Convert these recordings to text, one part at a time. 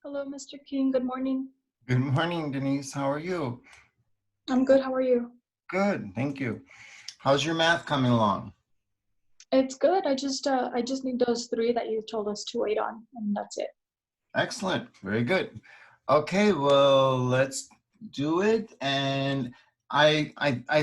Hello, Mr. King. Good morning. Good morning, Denise. How are you? I'm good. How are you? Good, thank you. How's your math coming along? It's good. I just need those three that you told us to wait on, and that's it. Excellent, very good. Okay, well, let's do it. And I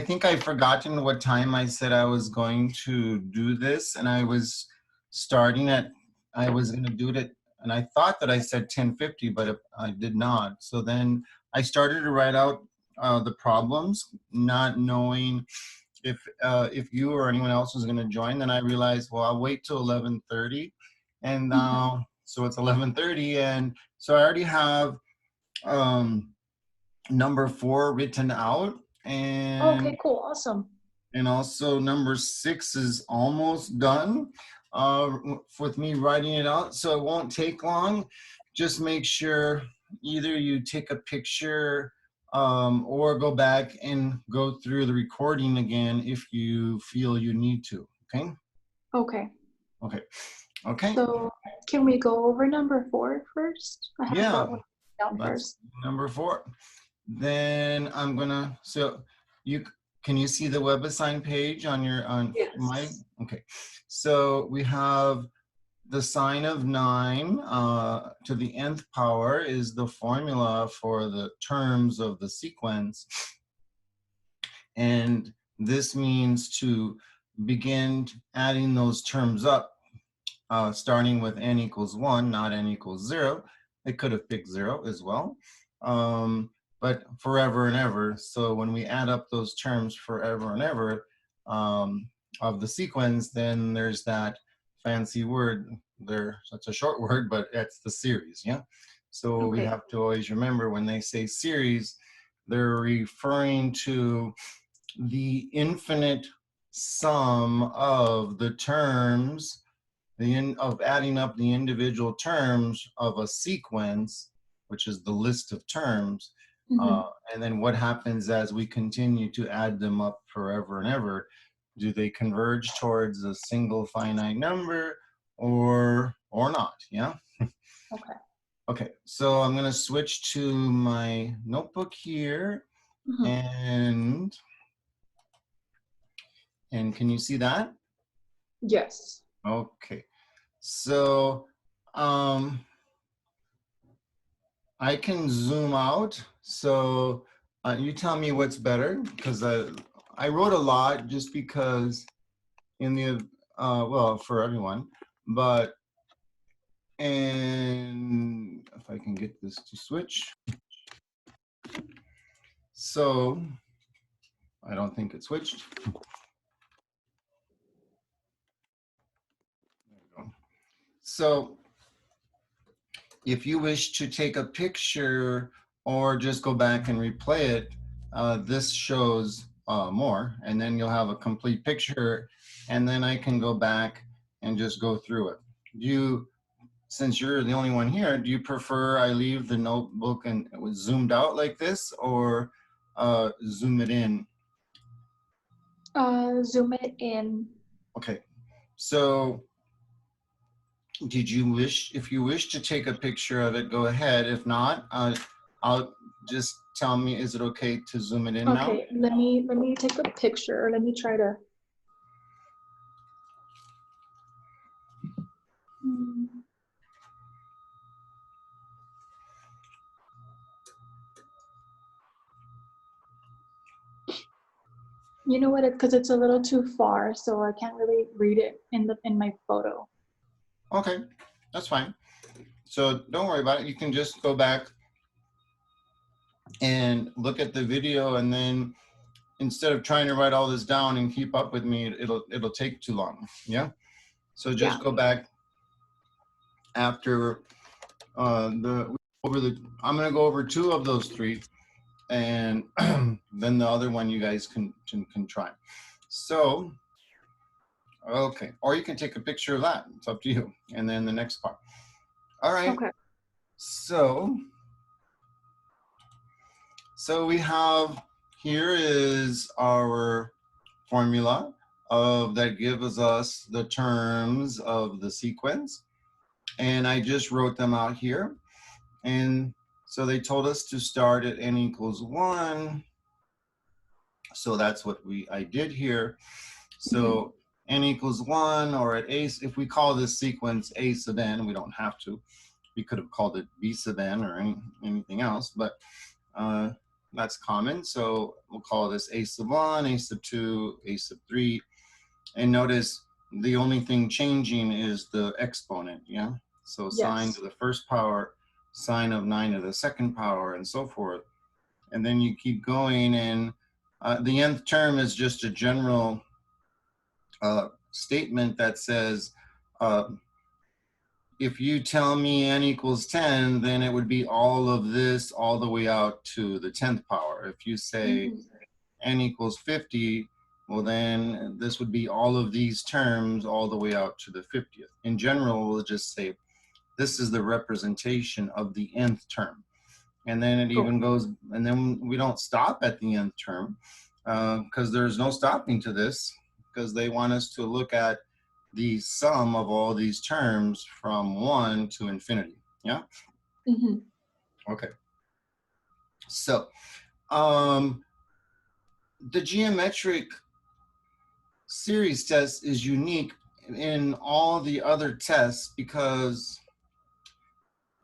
think I've forgotten what time I said I was going to do this, and I was starting at, I was going to do it at, and I thought that I said 10:50, but I did not. So then I started to write out the problems, not knowing if you or anyone else was going to join. Then I realized, well, I'll wait till 11:30, and Mhm. so it's 11:30, and so I already have um, number 4 written out, Okay, cool. Awesome. and also number 6 is almost done with me writing it out, so it won't take long. Just make sure either you take a picture or go back and go through the recording again if you feel you need to. Okay. Okay. Okay. Okay. So can we go over number four first? I have Yeah. that one down Let's first. number 4. Then I'm gonna, so you, can you see the WebAssign page on your, on my, Yes. okay. So we have the sine of 9 to the nth power is the formula for the terms of the sequence. And this means to begin adding those terms up, starting with n equals 1, not n equals 0. It could have picked 0 as well, but forever and ever. So when we add up those terms forever and ever of the sequence, then there's that fancy word there. Such a short word, but it's the series, yeah? So we Okay. have to always remember when they say series, they're referring to the infinite sum of the terms, of adding up the individual terms of a sequence, which is the list of terms, Mm-hmm. and then what happens as we continue to add them up forever and ever. Do they converge towards a single finite number or not? Yeah. Okay. Okay, so I'm gonna switch to my notebook here, Mm-hmm. and can you see that? Yes. Okay, so um, I can zoom out. So you tell me what's better, because I wrote a lot just because in the, well, for everyone, but, and if I can get this to switch. So I don't think it switched. There we go. So if you wish to take a picture or just go back and replay it, this shows more, and then you'll have a complete picture, and then I can go back and just go through it. Do you, since you're the only one here, do you prefer I leave the notebook and it was zoomed out like this, or zoom it in? Zoom it in. Okay, so did you wish, if you wish to take a picture of it, go ahead. If not, I'll just tell me, is it okay to zoom it in now? Okay. Let me take a picture. Let me try to. Hmm. You know what? Because it's a little too far, so I can't really read it in my photo. Okay, that's fine. So don't worry about it. You can just go back and look at the video, and then instead of trying to write all this down and keep up with me, it'll take too long. Yeah. So just Yeah. go back after the over the. I'm gonna go over 2 of those 3, and then the other one you guys can try. So okay, or you can take a picture of that. It's up to you. And then the next part. All right. Okay. So we have, here is our formula of that gives us the terms of the sequence. And I just wrote them out here. And so they told us to start at n equals 1. So that's what I did here. So n equals 1, or at a, if we call this sequence a sub n, we don't have to. We could have called it b sub n or anything else, but that's common. So we'll call this a sub 1, a sub 2, a sub 3. And notice the only thing changing is the exponent, yeah? So sine to the first power, sine of 9 to the second power, and so forth. And then you keep going, and the nth term is just a general statement that says, if you tell me n equals 10, then it would be all of this all the way out to the 10th power. If you say n equals 50, well, then this would be all of these terms all the way out to the 50th. In general, we'll just say this is the representation of the nth term. And then it even goes, and then we don't stop at the nth term because there's no stopping to this, because they want us to look at the sum of all these terms from 1 to infinity. Yeah? Okay. So the geometric series test is unique in all the other tests because,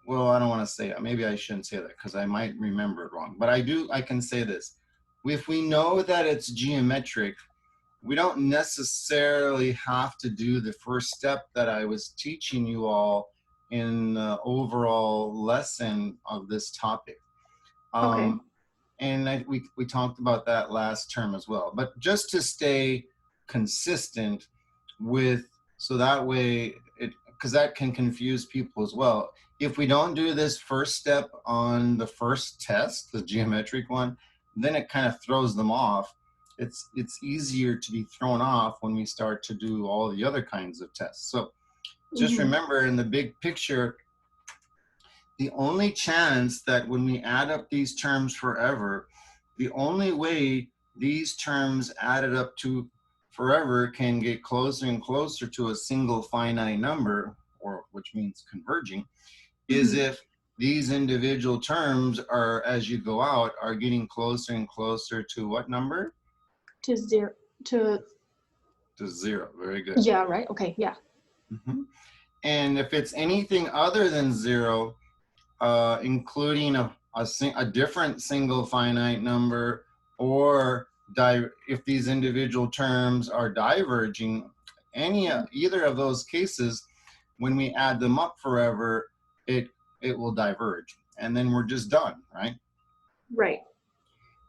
well, I don't want to say it. Maybe I shouldn't say that because I might remember it wrong. But I can say this. If we know that it's geometric, we don't necessarily have to do the first step that I was teaching you all in the overall lesson of this topic. And we talked about that last term as well. But just to stay consistent with, so that way, because that can confuse people as well. If we don't do this first step on the first test, the geometric one, then it kind of throws them off. It's easier to be thrown off when we start to do all the other kinds of tests. So just remember, in the big picture, the only chance that when we add up these terms forever, the only way these terms added up to forever can get closer and closer to a single finite number, or which means converging, is if these individual terms are, as you go out, are getting closer and closer to what number? To zero. To zero. Very good. Yeah, right? Okay, yeah. And if it's anything other than zero, including a different single finite number, or if these individual terms are diverging, either of those cases, when we add them up forever, it will diverge, and then we're just done, right? Right.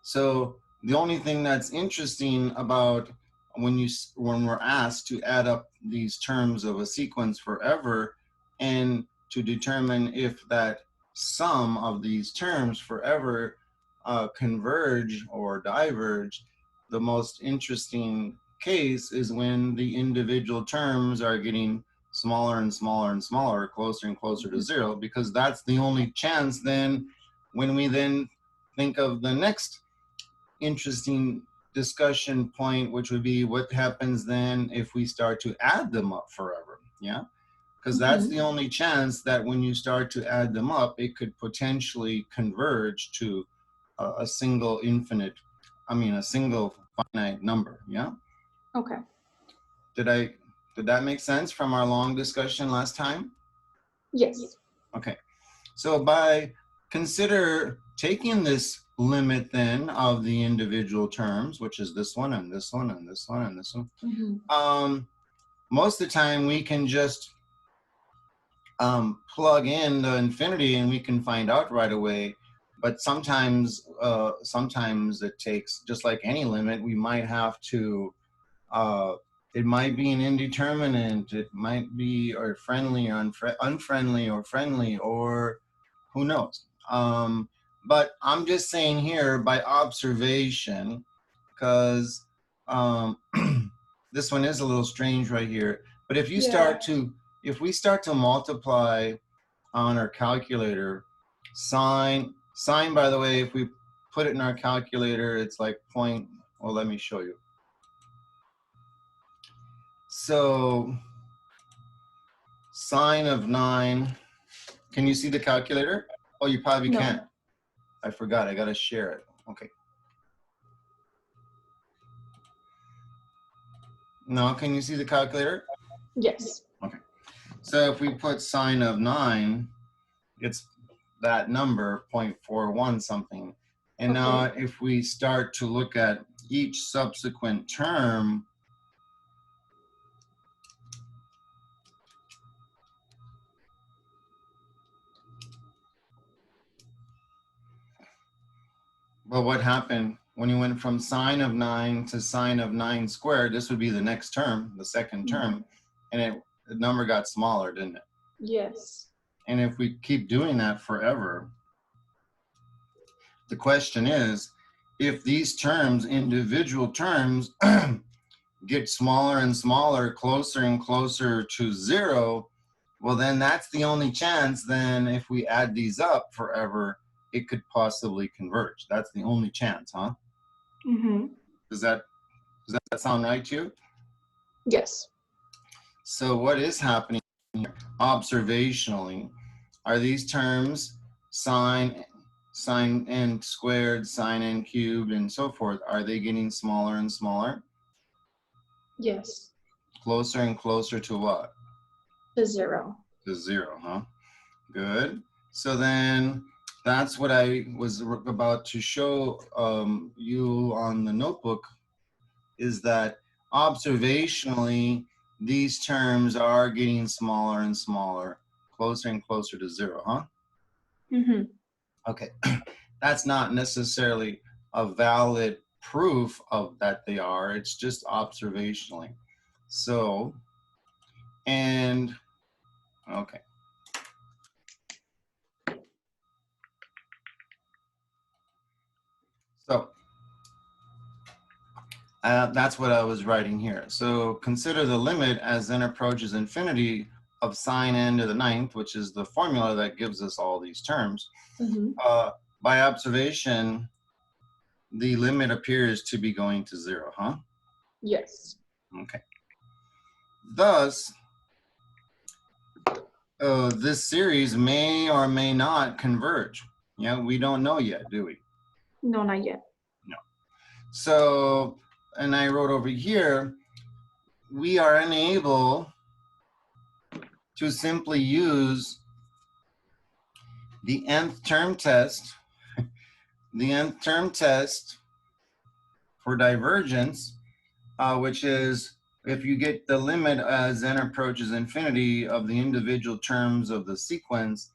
So the only thing that's interesting about when we're asked to add up these terms of a sequence forever and to determine if that sum of these terms forever converge or diverge, the most interesting case is when the individual terms are getting smaller and smaller and smaller, closer and closer to zero, because that's the only chance then when we then think of the next interesting discussion point, which would be what happens then if we start to add them up forever. Yeah, because that's the only chance that when you start to add them up, it could potentially converge to a single a single finite number. Yeah. Okay. Did that make sense from our long discussion last time? Yes. Okay. So consider taking this limit then of the individual terms, which is this one and this one and this one and this one. Most of the time we can just plug in the infinity and we can find out right away. But sometimes it takes, just like any limit, we might have to, it might be an indeterminate, it might be or friendly or unfriendly or friendly, or who knows. But I'm just saying here by observation, because this one is a little strange right here. But if you if we start to multiply on our calculator, sine, by the way, if we put it in our calculator, it's like well, let me show you. So sine of 9, can you see the calculator? Oh, you probably No. can't. I forgot. I got to share it. Okay. No, can you see the calculator? Yes. Okay. So if we put sine of 9, it's that number, 0.41 something. And now Okay. if we start to look at each subsequent term, well, what happened when you went from sine of 9 to sine of 9 squared? This would be the next term, the second term, and the number got smaller, didn't it? Yes. And if we keep doing that forever, the question is, if these terms, individual terms, get smaller and smaller, closer and closer to 0, well, then that's the only chance. Then if we add these up forever, it could possibly converge. That's the only chance, huh? Mm-hmm. Does that sound right to you? Yes. So what is happening here, observationally, are these terms sine n squared, sine n cubed, and so forth, are they getting smaller and smaller? Yes. Closer and closer to what? To 0. To 0, huh? Good. So then that's what I was about to show you on the notebook, is that observationally, these terms are getting smaller and smaller, closer and closer to 0, huh? Mm-hmm. Okay. That's not necessarily a valid proof of that they are. It's just observationally. So, and, okay. So, that's what I was writing here. So consider the limit as n approaches infinity of sine n to the 9th, which is the formula that gives us all these terms. Mm-hmm. By observation, the limit appears to be going to 0, huh? Yes. Okay. Thus, this series may or may not converge. Yeah, we don't know yet, do we? No, not yet. No. So, and I wrote over here, we are unable to simply use the nth term test, the nth term test for divergence, which is if you get the limit as n approaches infinity of the individual terms of the sequence,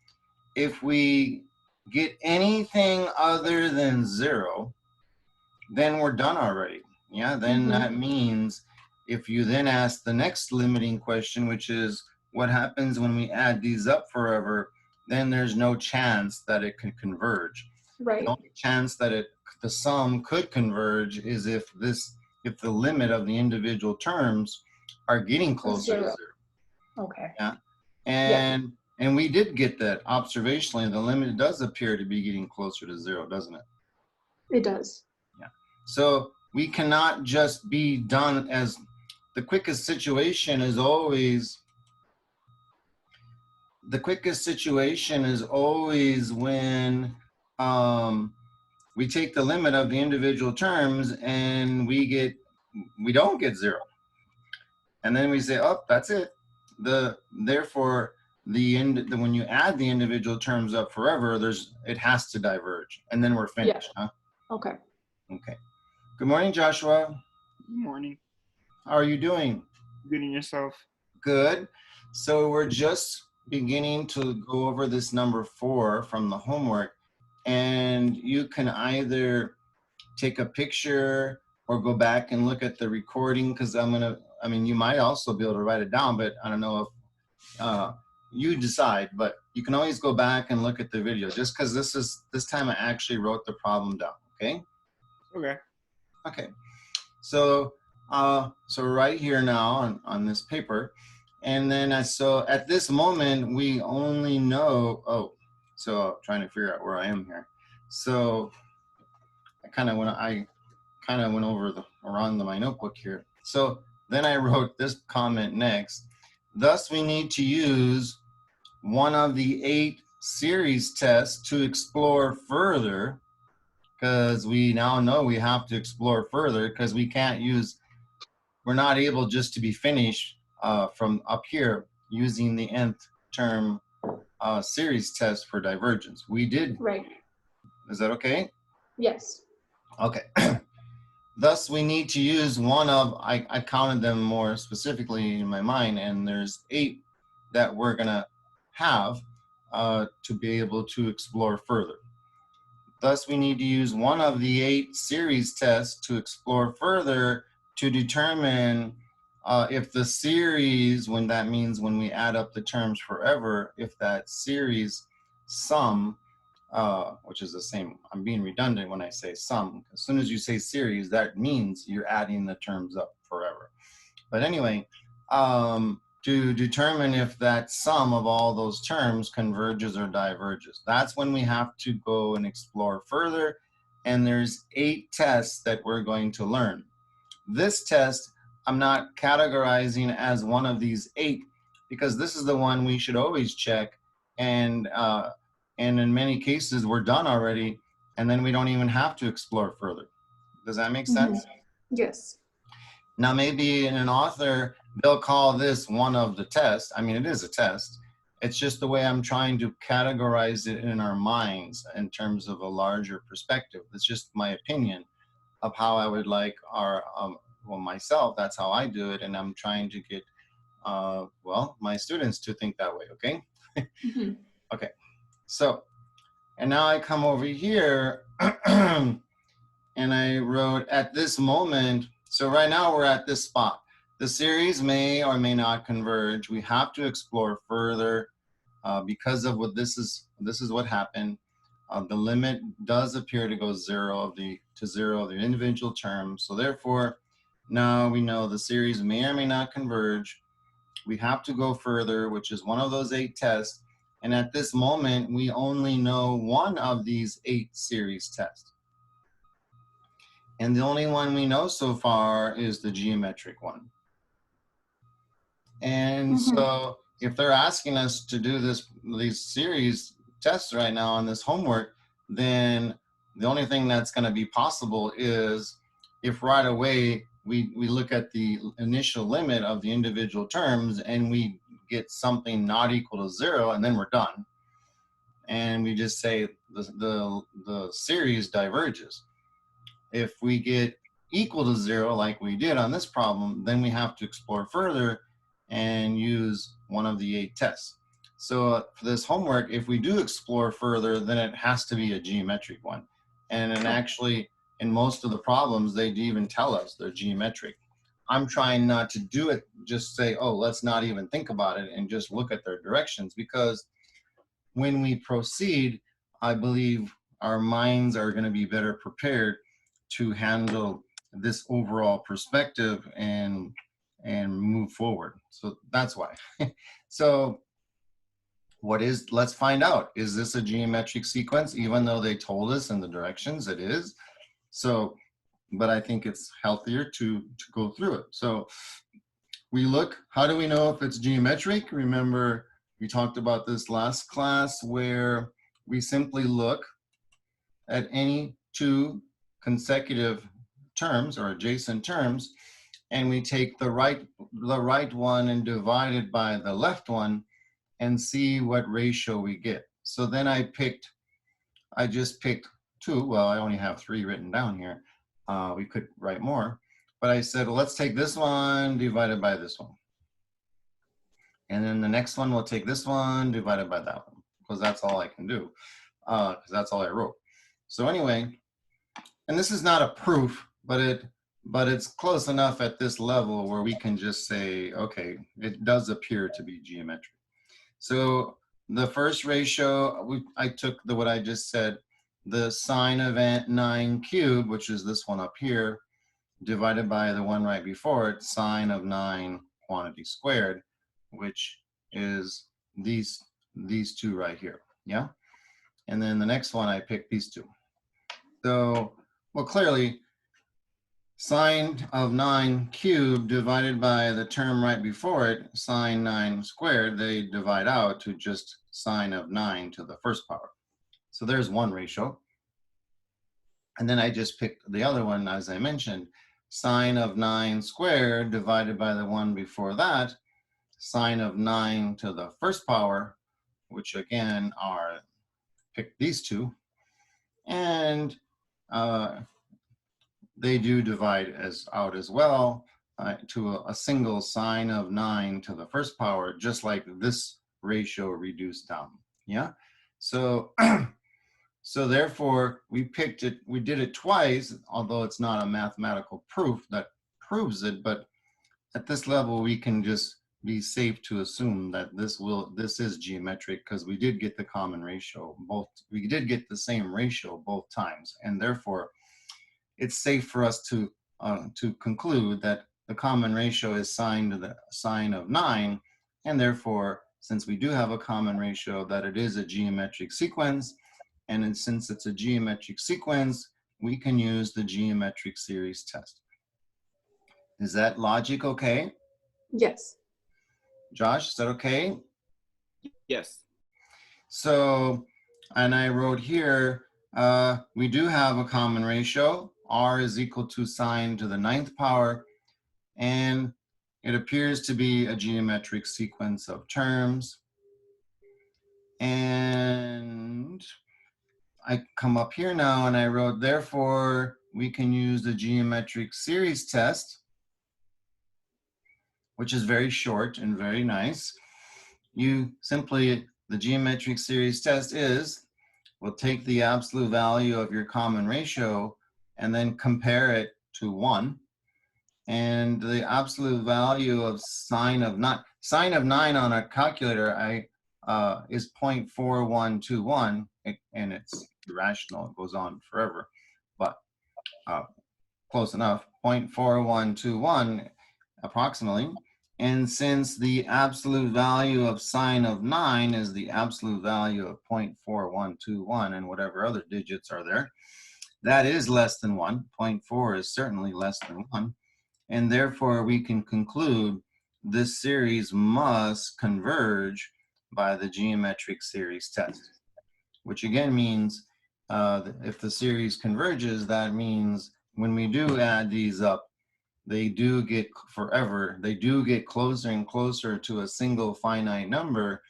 if we get anything other than 0, then we're done already. Yeah, then that means if you then ask the next limiting question, which is what happens when we add these up forever, then there's no chance that it can converge. Right. The only chance that the sum could converge is if the limit of the individual terms are getting closer to 0. Okay. Yeah. And we did get that observationally. The limit does appear to be getting closer to 0, doesn't it? It does. Yeah. So we cannot just be done as the quickest situation is always when we take the limit of the individual terms and we don't get 0. And then we say, oh, that's it. Therefore, when you add the individual terms up forever, it has to diverge, and then we're finished. Yeah. Huh? Okay. Okay. Good morning, Joshua. Good morning. How are you doing? Good, and yourself? Good. So we're just beginning to go over this number 4 from the homework, and you can either take a picture or go back and look at the recording, because you might also be able to write it down, but I don't know if you decide, but you can always go back and look at the video, just because this time I actually wrote the problem down. Okay. Okay. So right here now on this paper, and then so at this moment we only know, so trying to figure out where I am here. So I kind of went over around my notebook here. So then I wrote this comment next. Thus we need to use one of the 8 series test to explore further, because we now know we have to explore further because we can't use, we're not able just to be finished from up here using the nth term series test for divergence. We did. Right. Is that okay? Yes. Okay. Thus, we need to use one of, I counted them more specifically in my mind, and there's 8 that we're going to have to be able to explore further. Thus, we need to use one of the 8 series tests to explore further to determine if the series, when that means when we add up the terms forever, if that series sum, which is the same, I'm being redundant when I say sum. As soon as you say series, that means you're adding the terms up forever. But anyway, to determine if that sum of all those terms converges or diverges. That's when we have to go and explore further. And there's 8 tests that we're going to learn. This test, I'm not categorizing as one of these 8 because this is the one we should always check. And in many cases, we're done already. And then we don't even have to explore further. Does that make sense? Yes. Now, maybe in an author, they'll call this one of the tests. I mean, it is a test. It's just the way I'm trying to categorize it in our minds in terms of a larger perspective. It's just my opinion of how I would like our, well, myself, that's how I do it. And I'm trying to get, well, my students to think that way, okay? Okay, so, and now I come over here and I wrote at this moment. So right now we're at this spot. The series may or may not converge. We have to explore further because of what this is what happened. The limit does appear to go to zero of the individual terms. So therefore, now we know the series may or may not converge. We have to go further, which is one of those 8 tests. And at this moment, we only know one of these 8 series tests. And the only one we know so far is the geometric one. And so if they're asking us to do these series tests right now on this homework, then the only thing that's going to be possible is if right away we look at the initial limit of the individual terms and we get something not equal to 0, and then we're done. And we just say the series diverges. If we get equal to 0, like we did on this problem, then we have to explore further and use one of the 8 tests. So for this homework, if we do explore further, then it has to be a geometric one. And then actually, in most of the problems, they even tell us they're geometric. I'm trying not to do it, just say, oh, let's not even think about it and just look at their directions, because when we proceed, I believe our minds are going to be better prepared to handle this overall perspective and move forward. So that's why. So let's find out, is this a geometric sequence? Even though they told us in the directions it is. So, but I think it's healthier to go through it. So we look, how do we know if it's geometric? Remember, we talked about this last class where we simply look at any 2 consecutive terms or adjacent terms, and we take the right one and divide it by the left one and see what ratio we get. So then I just picked 2. Well, I only have 3 written down here. We could write more, but I said, well, let's take this one divided by this one. And then the next one, we'll take this one divided by that one, because that's all I can do, because that's all I wrote. So anyway, and this is not a proof, but it's close enough at this level where we can just say, okay, it does appear to be geometric. So the first ratio, I took what I just said, the sine of 9 cubed, which is this one up here, divided by the one right before it, sine of 9 quantity squared, which is these 2 right here, yeah? And then the next one, I picked these 2. So, well, clearly, sine of 9 cubed divided by the term right before it, sine 9 squared, they divide out to just sine of 9 to the first power. So there's one ratio. And then I just picked the other one, as I mentioned, sine of 9 squared divided by the one before that, sine of 9 to the first power, which again are, pick these two, and they do divide out as well to a single sine of 9 to the first power, just like this ratio reduced down. Yeah. So, so therefore, we did it twice, although it's not a mathematical proof that proves it, but at this level, we can just be safe to assume that this is geometric because we did get the common ratio we did get the same ratio both times, and therefore it's safe for us to conclude that the common ratio is sine to the sine of 9, and therefore, since we do have a common ratio, that it is a geometric sequence, and since it's a geometric sequence, we can use the geometric series test. Is that logic okay? Yes. Josh, is that okay? Yes. So, and I wrote here, we do have a common ratio. R is equal to sine to the 9th power, and it appears to be a geometric sequence of terms. And I come up here now and I wrote, therefore, we can use the geometric series test, which is very short and very nice. You simply, the geometric series test is, we'll take the absolute value of your common ratio and then compare it to 1. And the absolute value of sine of 9 on a calculator is 0.4121, and it's irrational. It goes on forever, but close enough, 0.4121 approximately. And since the absolute value of sine of 9 is the absolute value of 0.4121 and whatever other digits are there, that is less than 1. 0.4 is certainly less than 1. And therefore, we can conclude this series must converge by the geometric series test, which again means if the series converges, that means when we do add these up, they do get closer and closer to a single finite number.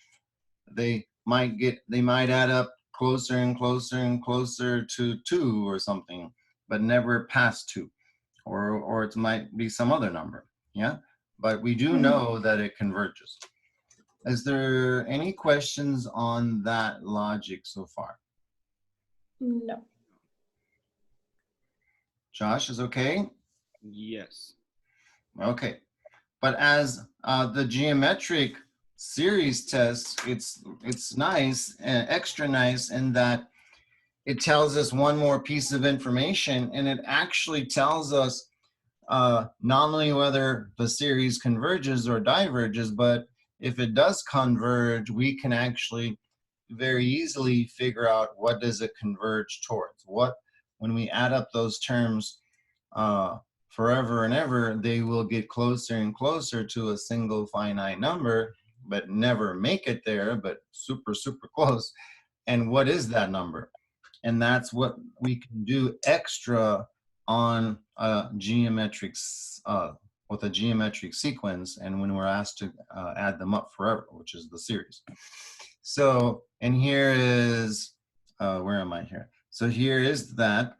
They might add up closer and closer and closer to 2 or something, but never past 2, or it might be some other number. Yeah, but we do know that it converges. Is there any questions on that logic so far? No. Josh is okay? Yes. Okay, but as the geometric series test, it's nice and extra nice in that it tells us one more piece of information, and it actually tells us not only whether the series converges or diverges, but if it does converge, we can actually very easily figure out what does it converge towards. When we add up those terms forever and ever, they will get closer and closer to a single finite number, but never make it there, but super, super close. And what is that number? And that's what we can do extra on a geometric, with a geometric sequence, and when we're asked to add them up forever, which is the series. So, and here is, where am I here? So here is that.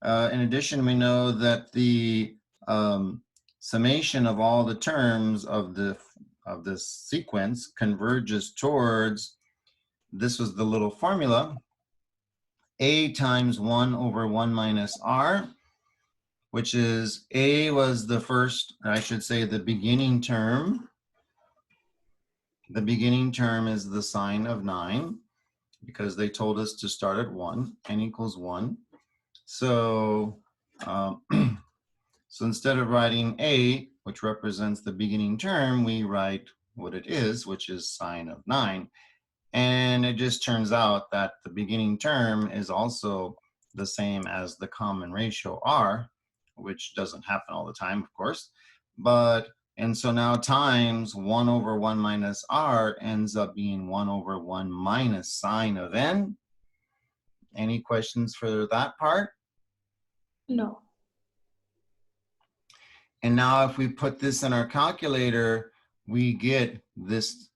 In addition, we know that the summation of all the terms of this sequence converges towards, this was the little formula, A times 1 over 1 minus R, which is A was the first, or I should say the beginning term. The beginning term is the sine of 9, because they told us to start at 1, n equals 1. So, so instead of writing A, which represents the beginning term, we write what it is, which is sine of 9. And it just turns out that the beginning term is also the same as the common ratio R, which doesn't happen all the time, of course. But, and so now times 1 over 1 minus r ends up being 1 over 1 minus sine of n. Any questions for that part? No. And now if we put this in our calculator, we get this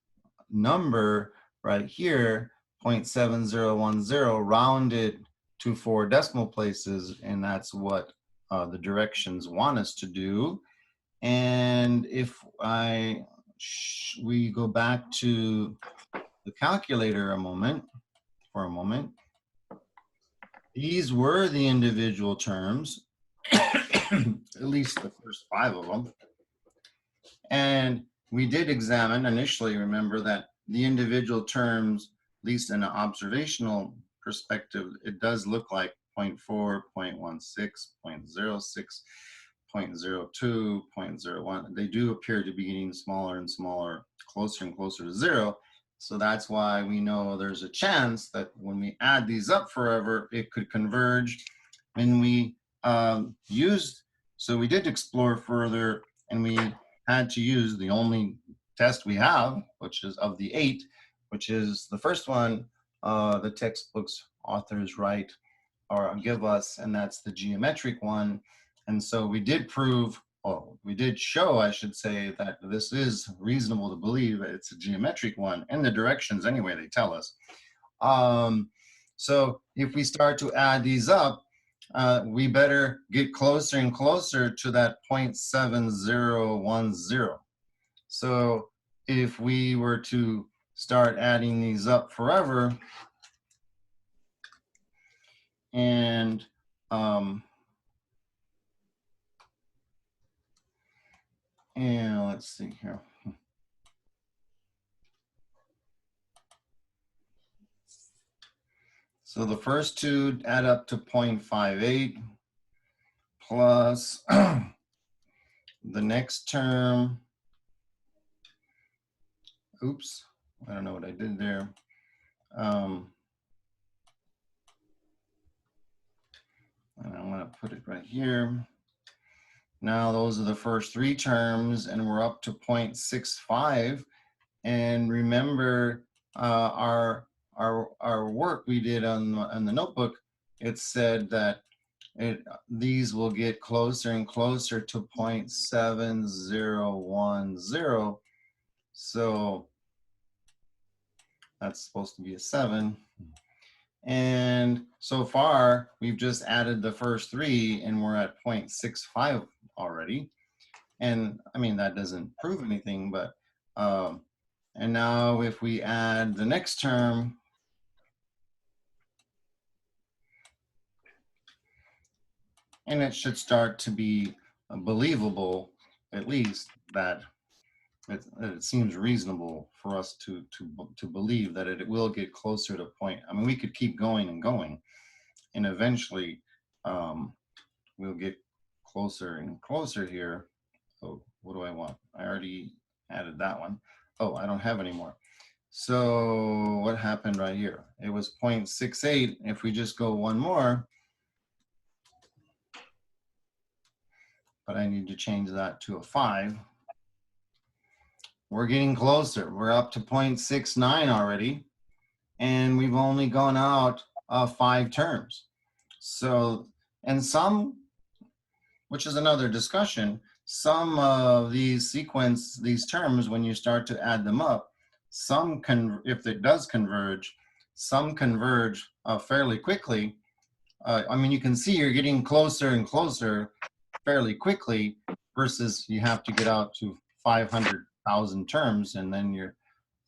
number right here, 0.7010, rounded to 4 decimal places, and that's what the directions want us to do. And if we go back to the calculator for a moment, these were the individual terms, at least the first 5 of them. And we did examine initially, remember that the individual terms, at least in an observational perspective, it does look like 0.4, 0.16, 0.06, 0.02, 0.01. They do appear to be getting smaller and smaller, closer and closer to 0. So that's why we know there's a chance that when we add these up forever, it could converge. And we so we did explore further, and we had to use the only test we have, which is of the 8, which is the first one the textbooks authors write or give us, and that's the geometric one. And so we did prove, or we did show, I should say, that this is reasonable to believe it's a geometric one, and the directions anyway, they tell us. So if we start to add these up, we better get closer and closer to that 0.7010. So if we were to start adding these up forever, and let's see here. So the first 2 add up to 0.58 plus the next term. Oops, I don't know what I did there. And I'm going to put it right here. Now those are the first 3 terms, and we're up to 0.65. And remember our work we did on the notebook, it said that these will get closer and closer to 0.7010. So that's supposed to be a 7. And so far, we've just added the first 3, and we're at 0.65 already. And I mean, that doesn't prove anything, but and now if we add the next term, and it should start to be believable, at least that it seems reasonable for us to believe that it will get closer to point. I mean, we could keep going and going, and eventually we'll get closer and closer here. Oh, what do I want? I already added that one. Oh, I don't have any more. So what happened right here? It was 0.68. If we just go one more, but I need to change that to a 5. We're getting closer. We're up to 0.69 already, and we've only gone out 5 terms. So, and some, which is another discussion, some of these these terms, when you start to add them up, some if it does converge, some converge fairly quickly. I mean, you can see you're getting closer and closer fairly quickly, versus you have to get out to 500,000 terms, and then you're,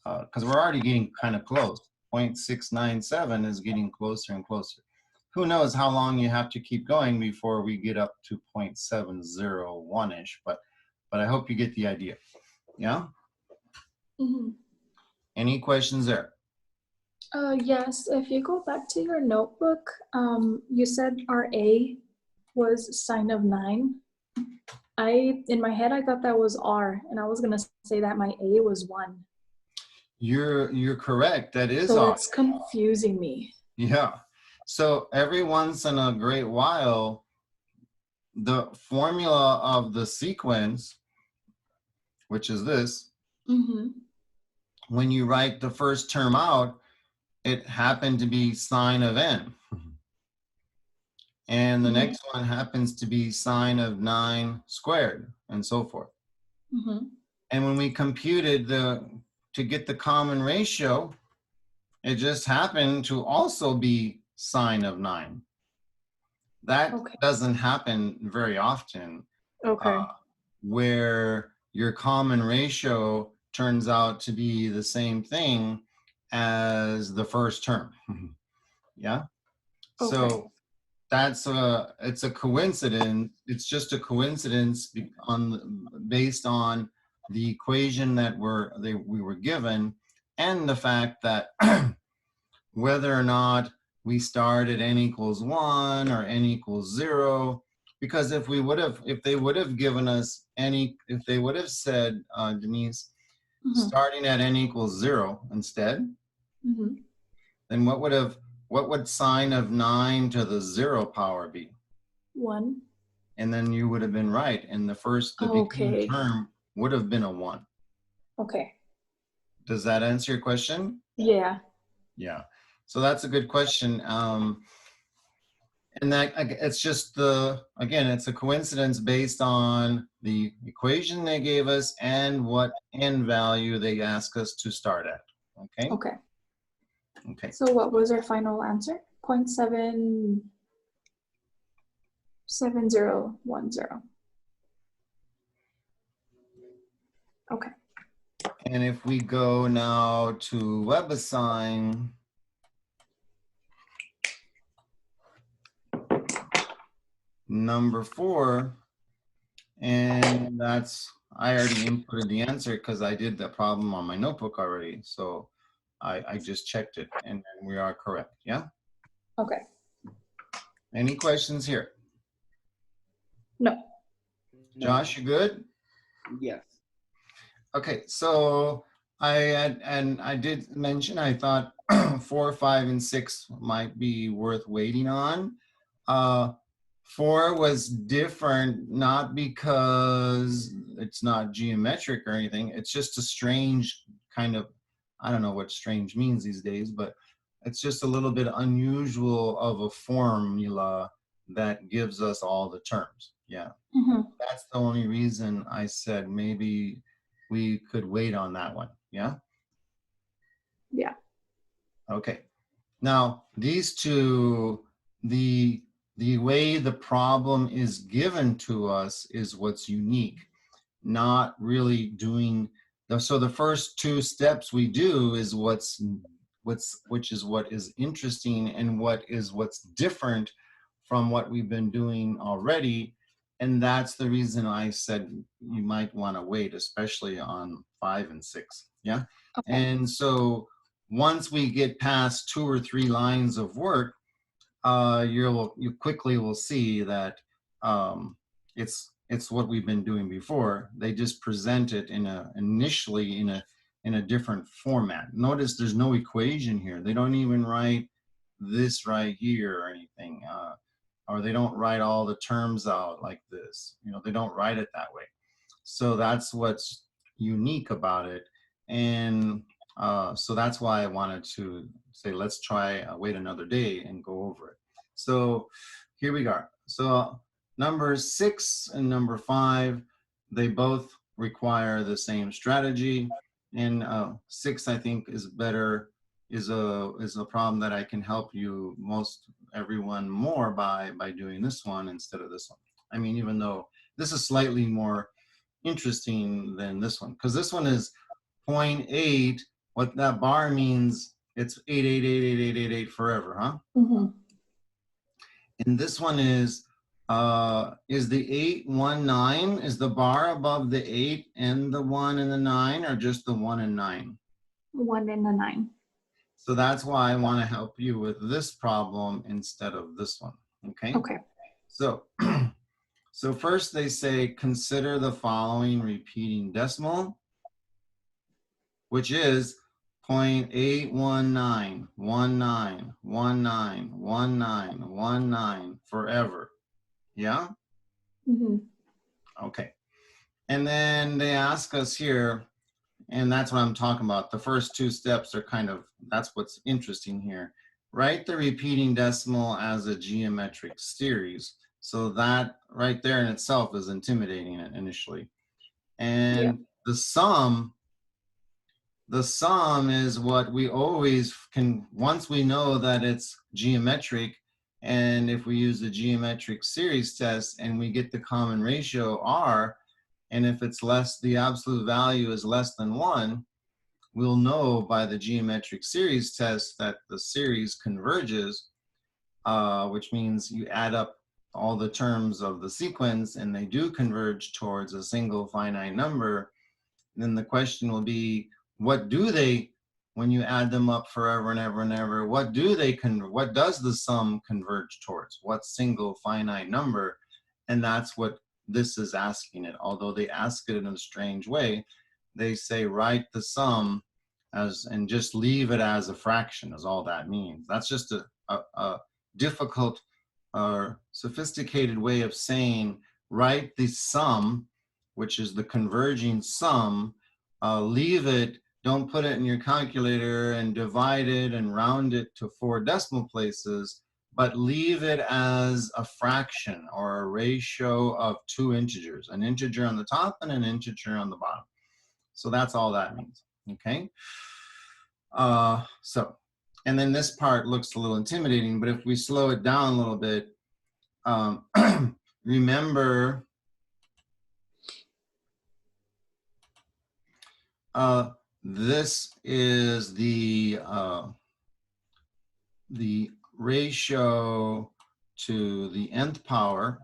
because we're already getting kind of close. 0.697 is getting closer and closer. Who knows how long you have to keep going before we get up to 0.701-ish, but I hope you get the idea. Yeah? Mm-hmm. Any questions there? Yes, if you go back to your notebook, you said our A was sine of 9. In my head, I thought that was R, and I was gonna say that my A was 1. You're correct. That is so R. It's confusing me. Yeah. So every once in a great while, the formula of the sequence, which is this, when you write the first term out, it happened to be sine of n. And the next one happens to be sine of 9 squared, and so forth. And when we computed to get the common ratio, it just happened to also be sine of 9. That doesn't happen very often. Where your common ratio turns out to be the same thing as the first term. Yeah. So that's it's a coincidence. It's just a coincidence based on the equation that we were given, and the fact that whether or not we start at n equals 1 or n equals 0, because if they would have given us if they would have said, Denise, starting at n equals 0 instead, then what would sine of 9 to the 0 power be? 1. And then you would have been right. And the beginning term would have been a 1. Okay. Does that answer your question? Yeah. Yeah. So that's a good question. And that it's just again, it's a coincidence based on the equation they gave us and what n value they ask us to start at. Okay. Okay. Okay. So what was our final answer? 0.77010. Okay. And if we go now to WebAssign, number 4, and I already inputted the answer because I did the problem on my notebook already. So I just checked it, and we are correct. Yeah? Okay. Any questions here? No. Josh, you good? Yes. Okay, so I did mention I thought 4, 5, and 6 might be worth waiting on. 4 was different, not because it's not geometric or anything. It's just a strange kind of, I don't know what strange means these days, but it's just a little bit unusual of a formula that gives us all the terms. Yeah. That's the only reason I said maybe we could wait on that one. Yeah? Yeah. Okay. Now, these two, the way the problem is given to us is what's unique, not really doing so the first 2 steps we do is which is what is interesting and what's different from what we've been doing already. And that's the reason I said you might want to wait, especially on 5 and 6. Yeah. Okay. And so once we get past 2 or 3 lines of work, you quickly will see that it's what we've been doing before. They just present it initially in a different format. Notice there's no equation here. They don't even write this right here or anything, or they don't write all the terms out like this. You know, they don't write it that way. So that's what's unique about it. And so that's why I wanted to say, let's try wait another day and go over it. So here we go. So number 6 and number 5, they both require the same strategy. And 6, I think, is better, is a problem that I can help you everyone more by doing this one instead of this one. I mean, even though this is slightly more interesting than this one, because this one is 0.8. What that bar means, it's 8888888 forever, huh? And this one is the 8, 1, 9? Is the bar above the 8 and the 1 and the 9, or just the 1 and 9? 1 and the 9. So that's why I want to help you with this problem instead of this one. Okay. Okay. So so first they say consider the following repeating decimal, which is 0.81919191919 forever. Yeah? Mhm. Okay. And then they ask us here, and that's what I'm talking about. The first two steps are kind of, that's what's interesting here. Write the repeating decimal as a geometric series. So that right there in itself is intimidating initially. Yeah. And the sum is what we always can, once we know that it's geometric, and if we use the geometric series test and we get the common ratio R, and if it's less, the absolute value is less than 1, we'll know by the geometric series test that the series converges, which means you add up all the terms of the sequence and they do converge towards a single finite number. Then the question will be, what do they, when you add them up forever and ever and ever, what does the sum converge towards? What single finite number? And that's what this is asking it. Although they ask it in a strange way, they say write the sum as, and just leave it as a fraction is all that means. That's just a difficult or sophisticated way of saying write the sum, which is the converging sum, leave it, don't put it in your calculator and divide it and round it to 4 decimal places, but leave it as a fraction or a ratio of 2 integers, an integer on the top and an integer on the bottom. So that's all that means, okay? And then this part looks a little intimidating, but if we slow it down a little bit, remember, this is the ratio to the nth power,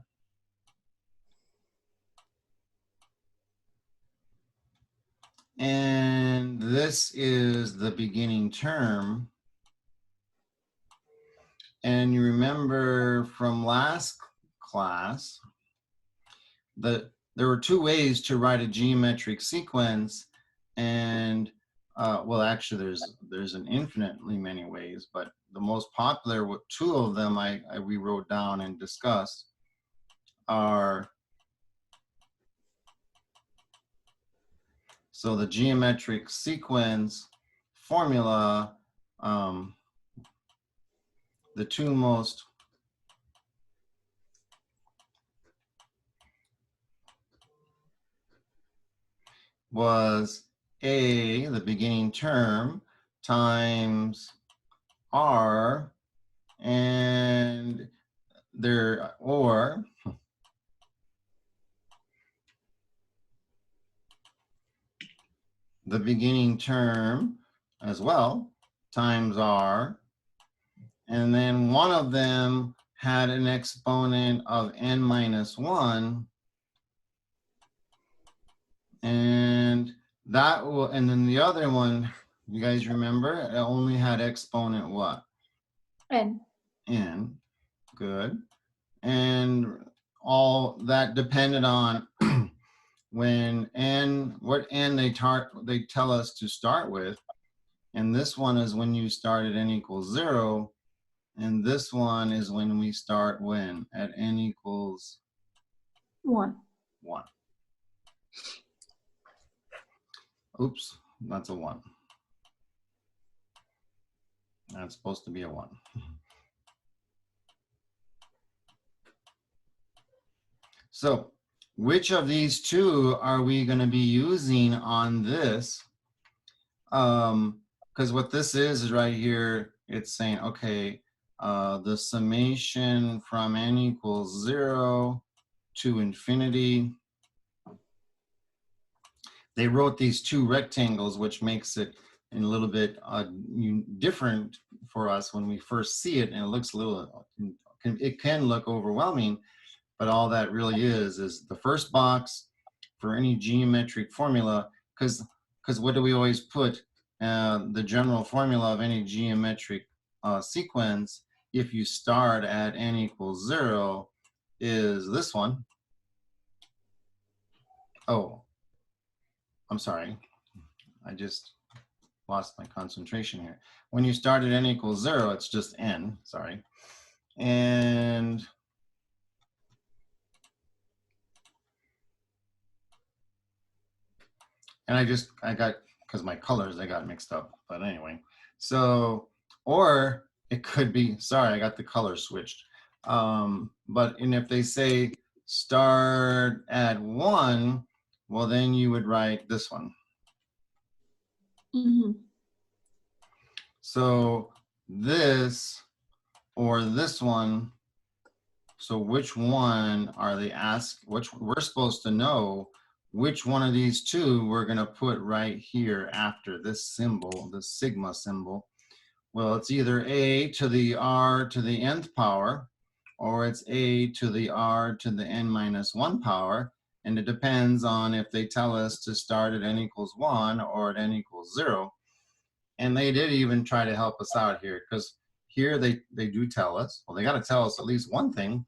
and this is the beginning term. And you remember from last class that there were 2 ways to write a geometric sequence, and well, actually there's an infinitely many ways, but the most popular, 2 of them we wrote down and discussed are, so the geometric sequence formula, the 2 most was A, the beginning term, times R, and or the beginning term as well, times R, and then one of them had an exponent of n minus 1, and that will, and then the other one, you guys remember, it only had exponent what? N. N. Good. And all that depended on when n, what n they tell us to start with. And this one is when you start at n equals 0. And this one is when we start when? At n equals 1. 1. Oops, that's a 1. That's supposed to be a 1. So which of these 2 are we going to be using on this? Because what this is right here, it's saying, okay, the summation from n equals 0 to infinity. They wrote these 2 rectangles, which makes it a little bit different for us when we first see it, and it looks a little, it can look overwhelming, but all that really is the first box for any geometric formula, because what do we always put? The general formula of any geometric sequence, if you start at n equals 0, is this one. Oh, I'm sorry. I just lost my concentration here. When you start at n equals 0, it's just n, sorry. And And I got, because my colors, they got mixed up. But anyway, so, or it could be, sorry, I got the color switched. But and if they say start at 1, well, then you would write this one. Mm-hmm. So this or this one, so which one are they which we're supposed to know which one of these two we're going to put right here after this symbol, the sigma symbol. Well, it's either a to the r to the nth power, or it's a to the r to the n minus 1 power. And it depends on if they tell us to start at n equals 1 or at n equals 0. And they did even try to help us out here, because here they do tell us, well, they got to tell us at least one thing.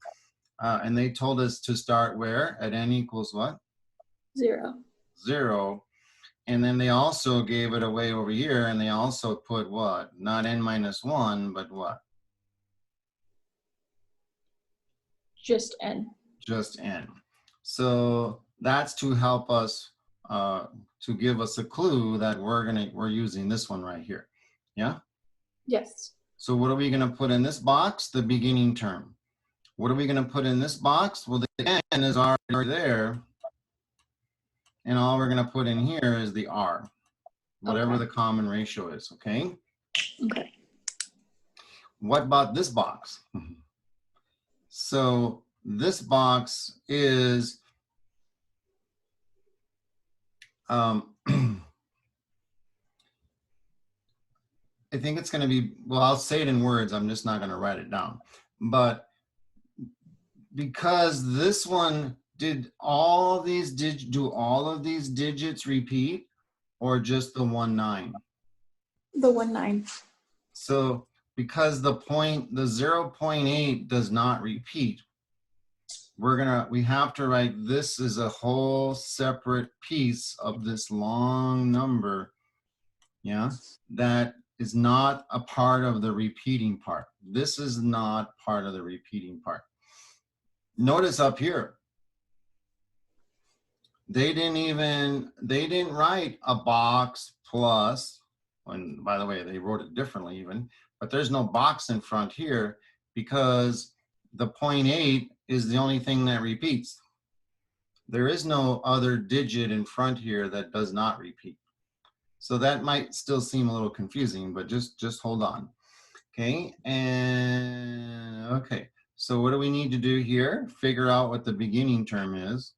And they told us to start where? At n equals what? 0. 0. And then they also gave it away over here, and they also put what? Not n minus 1, but what? Just n. Just n. So that's to help us, to give us a clue that we're using this one right here. Yeah? Yes. So what are we going to put in this box? The beginning term. What are we going to put in this box? Well, the n is already there. And all we're going to put in here is the r, whatever Okay. the common ratio is, okay? Okay. What about this box? So this box is, I think it's going to be, well, I'll say it in words. I'm just not going to write it down. But because this one do all of these digits repeat, or just the 1, 9? The 1, 9. So because the 0.8 does not repeat, we have to write this as a whole separate piece of this long number, yeah, that is not a part of the repeating part. This is not part of the repeating part. Notice up here, they didn't write a box plus, and by the way, they wrote it differently even, but there's no box in front here because the 0.8 is the only thing that repeats. There is no other digit in front here that does not repeat. So that might still seem a little confusing, but just hold on. Okay, and okay. So what do we need to do here? Figure out what the beginning term is.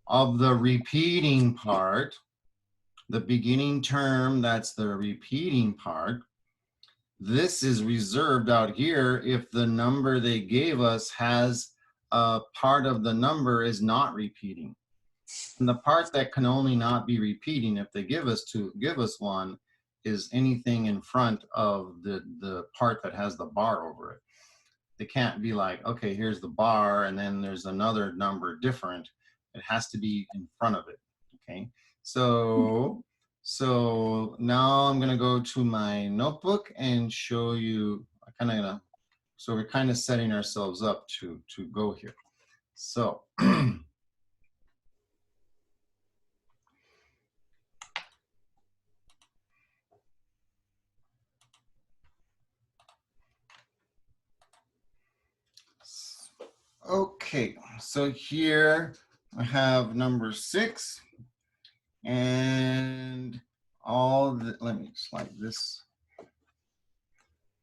Of the repeating part, the beginning term, that's the repeating part. This is reserved out here if the number they gave us has a part of the number is not repeating. And the part that can only not be repeating, if they give us one, is anything in front of the part that has the bar over it. They can't be like, okay, here's the bar and then there's another number different. It has to be in front of it, okay? So now I'm gonna go to my notebook and show you, so we're kind of setting ourselves up to go here. So, okay, so here I have number 6 and let me slide this.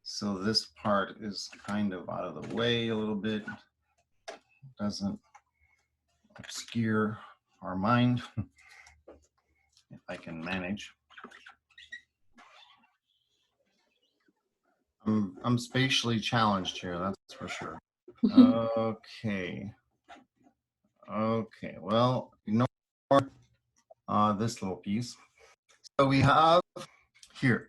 So this part is kind of out of the way a little bit. Doesn't obscure our mind, if I can manage. I'm spatially challenged here, that's for sure. Okay. Okay, well, ignore this little piece. So we have here,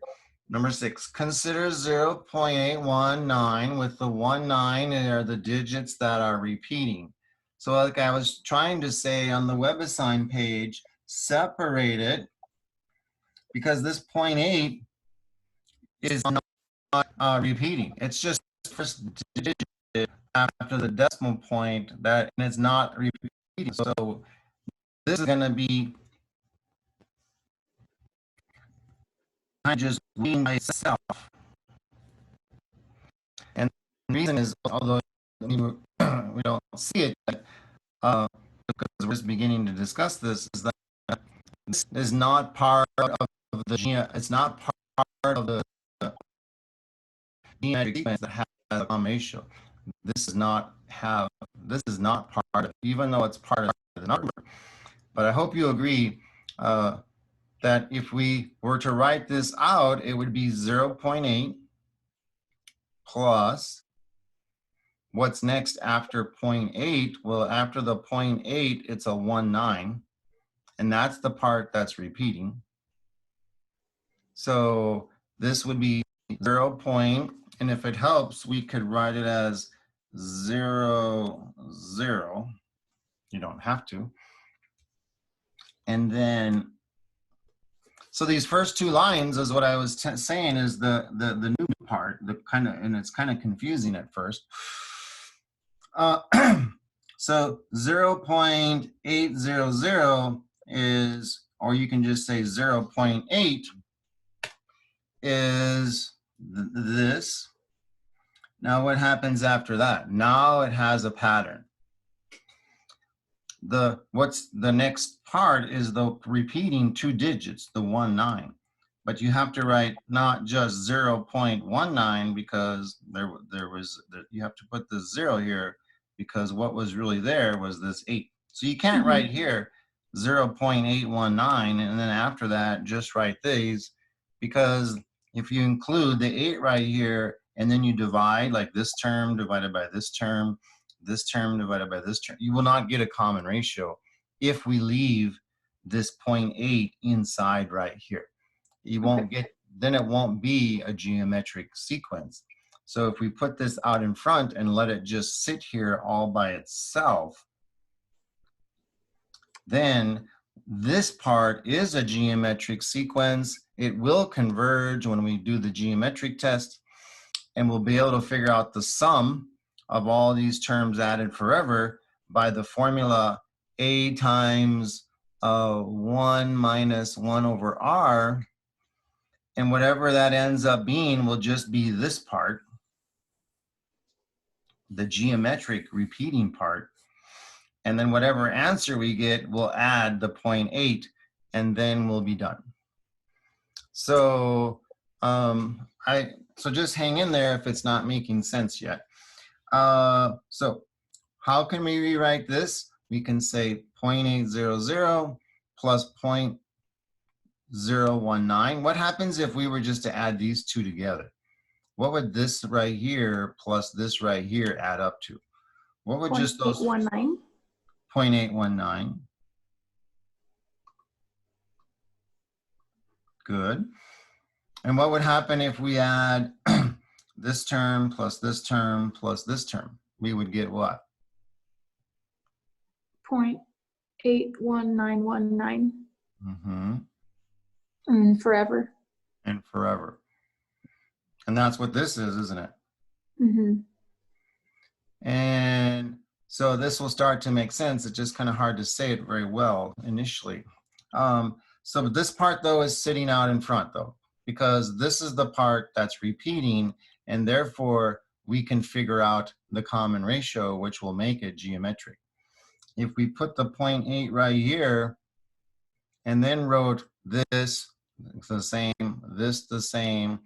number 6, consider 0.819 with the 19 are the digits that are repeating. So like I was trying to say on the WebAssign page, separate it because this 0.8 is not repeating. It's just the first digit after the decimal point and it's not repeating. So this is going to be just reading by itself. And the reason is, although we don't see it yet, because we're just beginning to discuss this, is that this is not part of the it's not part of the geometric sequence that has a common ratio. This is not part of, even though it's part of the number. But I hope you agree that if we were to write this out, it would be 0.8 plus what's next after 0.8? Well, after the 0.8, it's a 1,9, and that's the part that's repeating. So this would be 0. And if it helps, we could write it as 0, 0. You don't have to. And then, so these first two lines is what I was saying is the new part, and it's kind of confusing at first. So 0.800 is, or you can just say 0.8 is this. Now what happens after that? Now it has a pattern. What's the next part is the repeating two digits, the 19. But you have to write not just 0.19 because you have to put the 0 here because what was really there was this 8. So you can't write here 0.819 and then after that just write these, because if you include the 8 right here and then you divide, like this term divided by this term divided by this term, you will not get a common ratio if we leave this 0.8 inside right here. You won't get, then it won't be a geometric sequence. So if we put this out in front and let it just sit here all by itself, then this part is a geometric sequence. It will converge when we do the geometric test, and we'll be able to figure out the sum of all these terms added forever by the formula A times 1 minus 1 over R. And whatever that ends up being will just be this part, the geometric repeating part. And then whatever answer we get, we'll add the 0.8 and then we'll be done. So, so just hang in there if it's not making sense yet. So how can we rewrite this? We can say 0.800 plus 0.019. What happens if we were just to add these two together? What would this right here plus this right here add up to? What would just those 0.819? 0.819. Good. And what would happen if we add this term plus this term plus this term? We would get what? 0.81919. Mm-hmm. And forever. And forever. And that's what this is, isn't it? Mm-hmm. And so this will start to make sense. It's just kind of hard to say it very well initially. So this part though is sitting out in front though, because this is the part that's repeating, and therefore we can figure out the common ratio, which will make it geometric. If we put the 0.8 right here and then wrote this the same, this the same,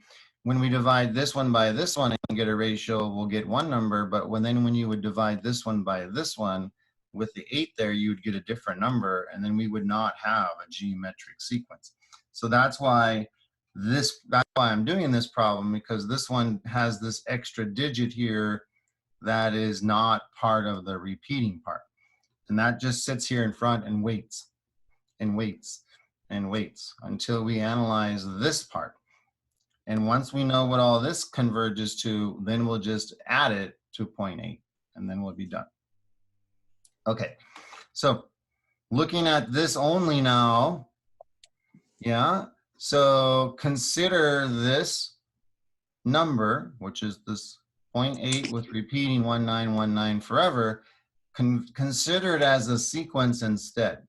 when we divide this one by this one and get a ratio, we'll get one number, but when you would divide this one by this one, with the 8 there, you would get a different number, and then we would not have a geometric sequence. So that's why I'm doing this problem, because this one has this extra digit here that is not part of the repeating part. And that just sits here in front and waits and waits and waits until we analyze this part. And once we know what all this converges to, then we'll just add it to 0.8 and then we'll be done. Okay, so looking at this only now, yeah, so consider this number, which is this 0.8 with repeating 1919 forever, consider it as a sequence instead.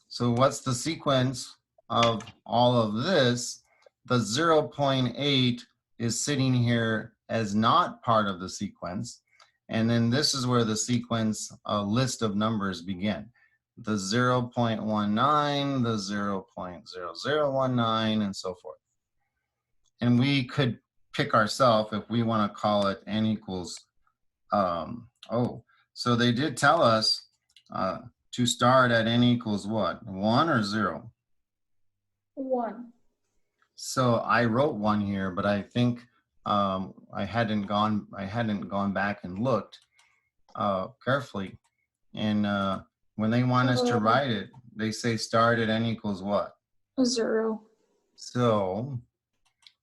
So what's the sequence of all of this, the 0.8 is sitting here as not part of the sequence. And then this is where the sequence list of numbers begin. The 0.19, the 0.0019, and so forth. And we could pick ourselves if we want to call it n equals, so they did tell us to start at n equals what? 1 or 0? 1. So I wrote 1 here, but I think I hadn't gone back and looked carefully. And when they want us to write it, they say start at n equals what? 0.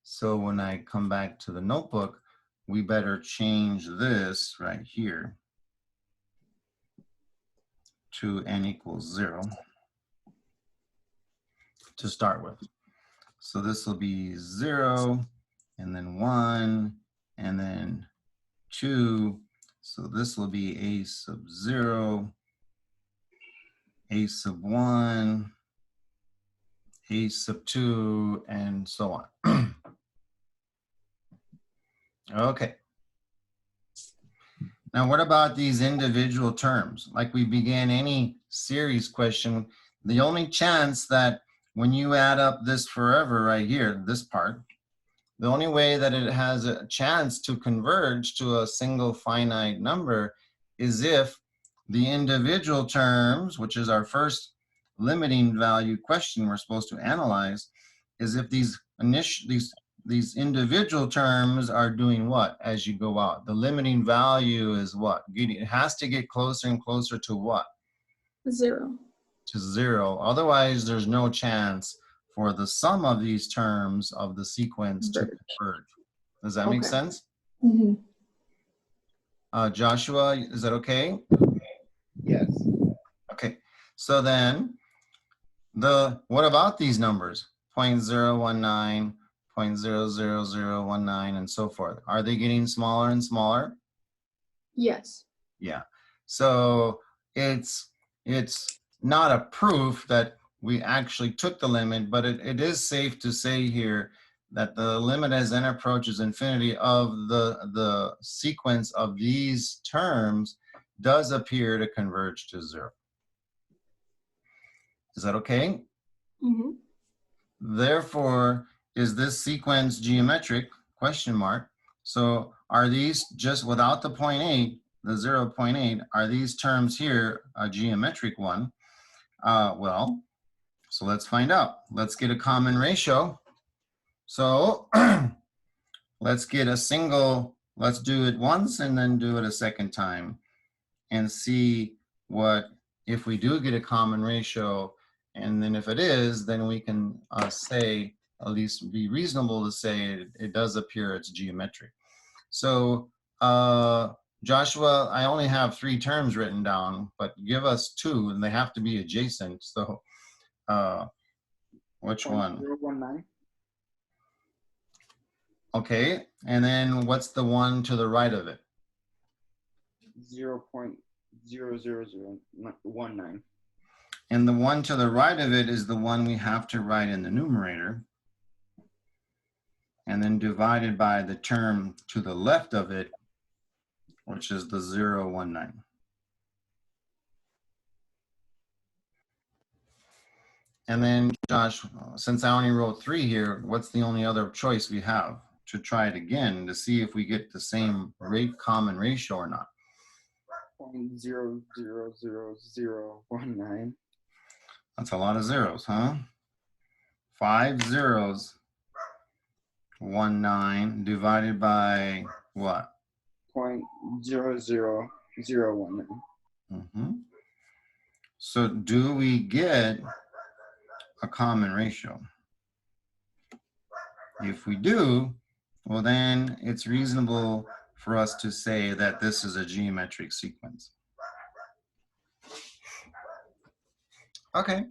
So when I come back to the notebook, we better change this right here to n equals 0 to start with. So this will be 0, and then 1, and then 2. So this will be a sub 0, a sub 1, a sub 2, and so on. Okay. Now, what about these individual terms? Like we began any series question, the only chance that when you add up this forever right here, this part, the only way that it has a chance to converge to a single finite number is if the individual terms, which is our first limiting value question we're supposed to analyze, is if these individual terms are doing what as you go out? The limiting value is what? It has to get closer and closer to what? 0. To 0. Otherwise, there's no chance for the sum of these terms of the sequence to converge. Does that make sense? Mm-hmm. Joshua, is that okay? Yes. Okay. So then, what about these numbers? 0.019, 0.00019, and so forth. Are they getting smaller and smaller? Yes. Yeah. So it's not a proof that we actually took the limit, but it is safe to say here that the limit as n approaches infinity of the sequence of these terms does appear to converge to 0. Is that okay? Mm-hmm. Therefore, is this sequence geometric? Question mark. So are these just without the 0.8, the 0.8, are these terms here a geometric one? Well, so let's find out. Let's get a common ratio. So let's get a single, let's do it once and then do it a second time and see what, if we do get a common ratio, and then if it is, then we can say, at least be reasonable to say it does appear it's geometric. So Joshua, I only have 3 terms written down, but give us 2 and they have to be adjacent. So which one? 0.019. Okay, and then what's the one to the right of it? 0.00019. And the one to the right of it is the one we have to write in the numerator, and then divided by the term to the left of it, which is the 0.19. And then, Josh, since I only wrote 3 here, what's the only other choice we have to try it again to see if we get the same common ratio or not? 0.00019. That's a lot of zeros, huh? 5 zeros, 19 divided by what? 0.0019. Mm-hmm. So do we get a common ratio? If we do, well then it's reasonable for us to say that this is a geometric sequence. Okay.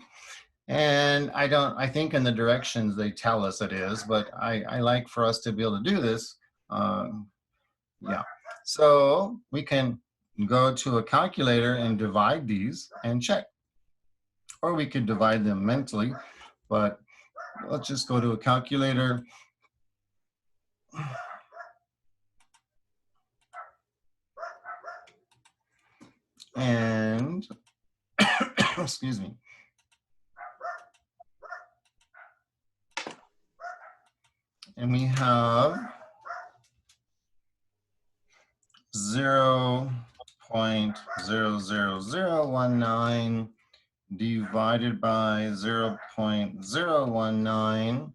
And I think in the directions they tell us it is, but I like for us to be able to do this. Yeah. So we can go to a calculator and divide these and check. Or we could divide them mentally, but let's just go to a calculator. And, excuse me. And we have 0.00019 divided by 0.019,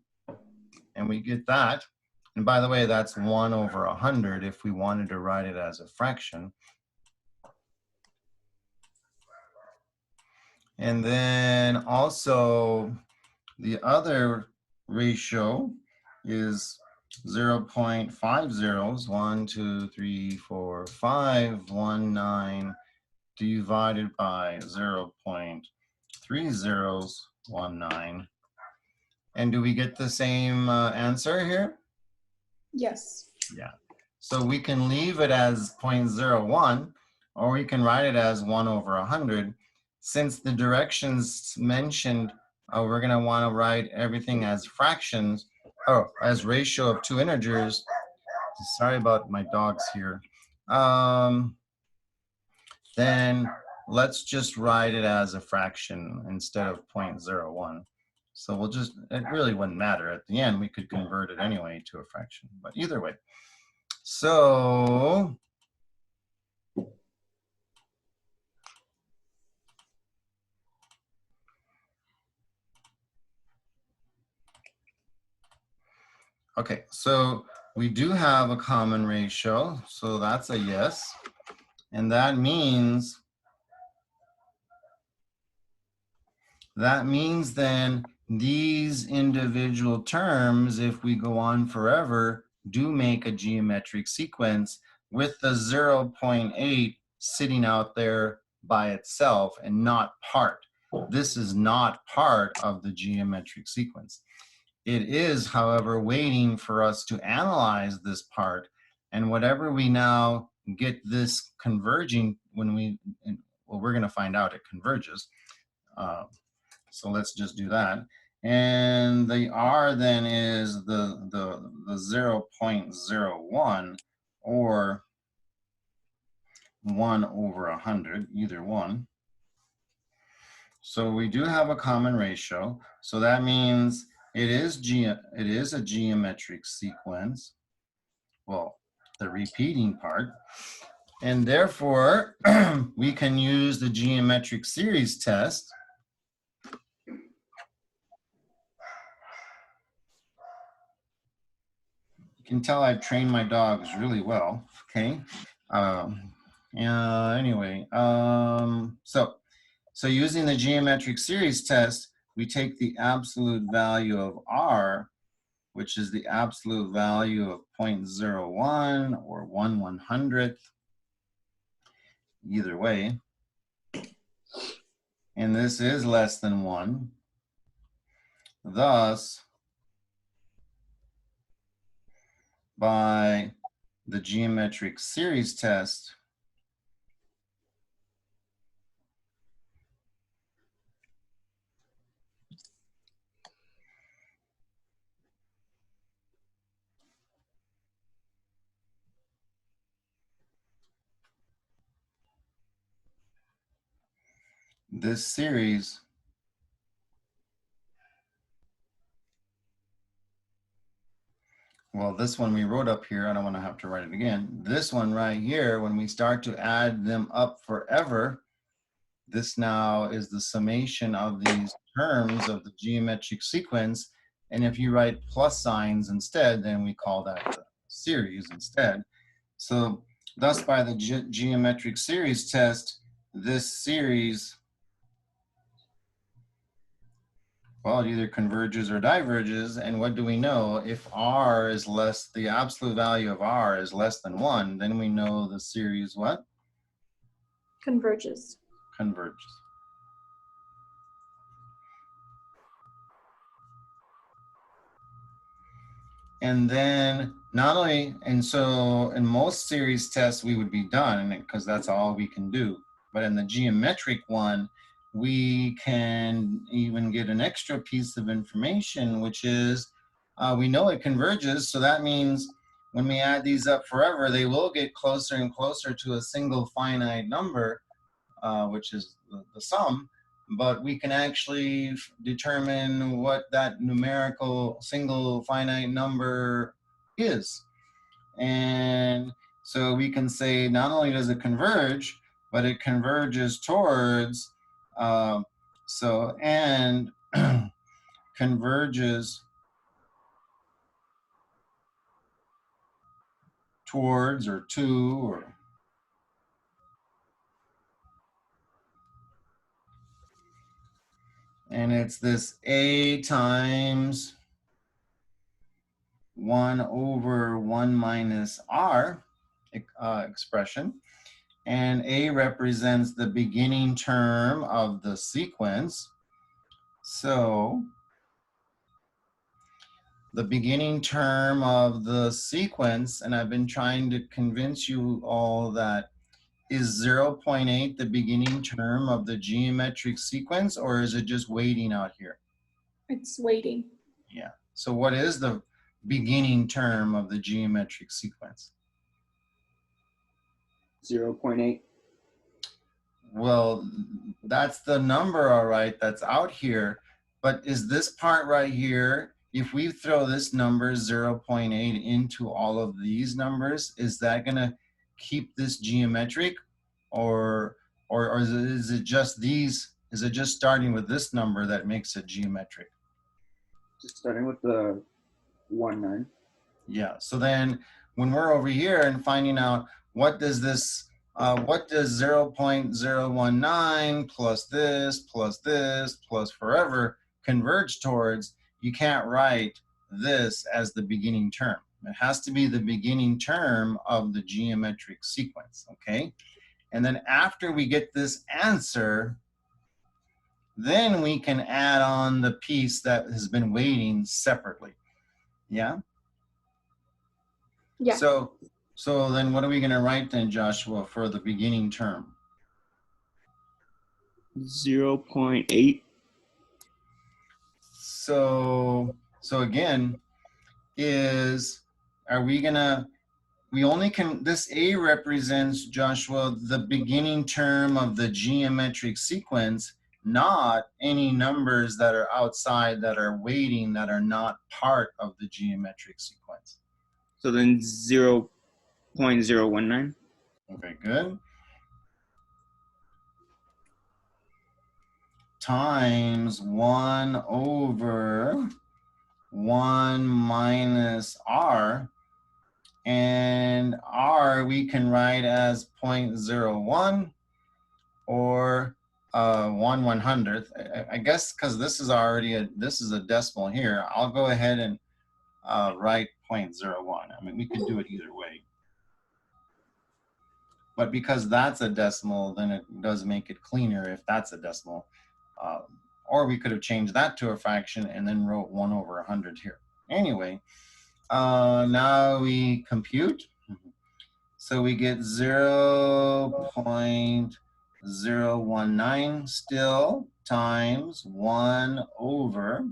and we get that. And by the way, that's 1 over 100 if we wanted to write it as a fraction. And then also the other ratio is 0.50, 1, 2, 3, 4, 5, 1, 9 divided by 0.3019. And do we get the same answer here? Yes. Yeah. So we can leave it as 0.01, or we can write it as 1 over 100. Since the directions mentioned, we're going to want to write everything as fractions, or as ratio of two integers. Sorry about my dogs here. Then let's just write it as a fraction instead of 0.01. So we'll just, it really wouldn't matter. At the end, we could convert it anyway to a fraction, but either way. So okay, so we do have a common ratio, so that's a yes. And that means then these individual terms, if we go on forever, do make a geometric sequence with the 0.8 sitting out there by itself and not part. This is not part of the geometric sequence. It is, however, waiting for us to analyze this part, and whatever we now get this converging when we, well, we're going to find out it converges. So let's just do that. And the R then is the 0.01 or 1 over 100, either one. So we do have a common ratio. So that means it is a geometric sequence. Well, the repeating part. And therefore, we can use the geometric series test. You can tell I've trained my dogs really well, okay? Anyway, so using the geometric series test, we take the absolute value of R, which is the absolute value of 0.01 or 1/100th, either way. And this is less than 1. Thus, by the geometric series test, this series well, this one we wrote up here, I don't want to have to write it again. This one right here, when we start to add them up forever, this now is the summation of these terms of the geometric sequence. And if you write plus signs instead, then we call that the series instead. So thus by the geometric series test, this series, well, it either converges or diverges. And what do we know? If R is less, the absolute value of R is less than 1, then we know the series what? Converges. Converges. And then not only, and so in most series tests, we would be done because that's all we can do. But in the geometric one, we can even get an extra piece of information, which is we know it converges. So that means when we add these up forever, they will get closer and closer to a single finite number, which is the sum. But we can actually determine what that numerical single finite number is. And so we can say not only does it converge, but it converges towards, and converges towards or to, or and it's this A times 1 over 1 minus R expression. And A represents the beginning term of the sequence. So the beginning term of the sequence, and I've been trying to convince you all that, is 0.8 the beginning term of the geometric sequence, or is it just waiting out here? It's waiting. Yeah. So what is the beginning term of the geometric sequence? 0.8. Well, that's the number, all right, that's out here. But is this part right here, if we throw this number 0.8 into all of these numbers, is that going to keep this geometric? Or is it just these? Is it just starting with this number that makes it geometric? Just starting with the 1, 9. Yeah. So then when we're over here and finding out what does this, what does 0.019 plus this plus forever converge towards, you can't write this as the beginning term. It has to be the beginning term of the geometric sequence, okay? And then after we get this answer, then we can add on the piece that has been waiting separately. Yeah? Yeah. So then what are we going to write then, Joshua, for the beginning term? 0.8. So again, are we going to, we only can, this A represents, Joshua, the beginning term of the geometric sequence, not any numbers that are outside, that are waiting, that are not part of the geometric sequence. So then 0.019. Okay, good. Times 1 over 1 minus R. And R we can write as 0.01 or 1/100th. I guess because this is already this is a decimal here, I'll go ahead and write 0.01. I mean, we can do it either way. But because that's a decimal, then it does make it cleaner if that's a decimal. Or we could have changed that to a fraction and then wrote 1 over 100 here. Anyway, now we compute. So we get 0.019 still times 1 over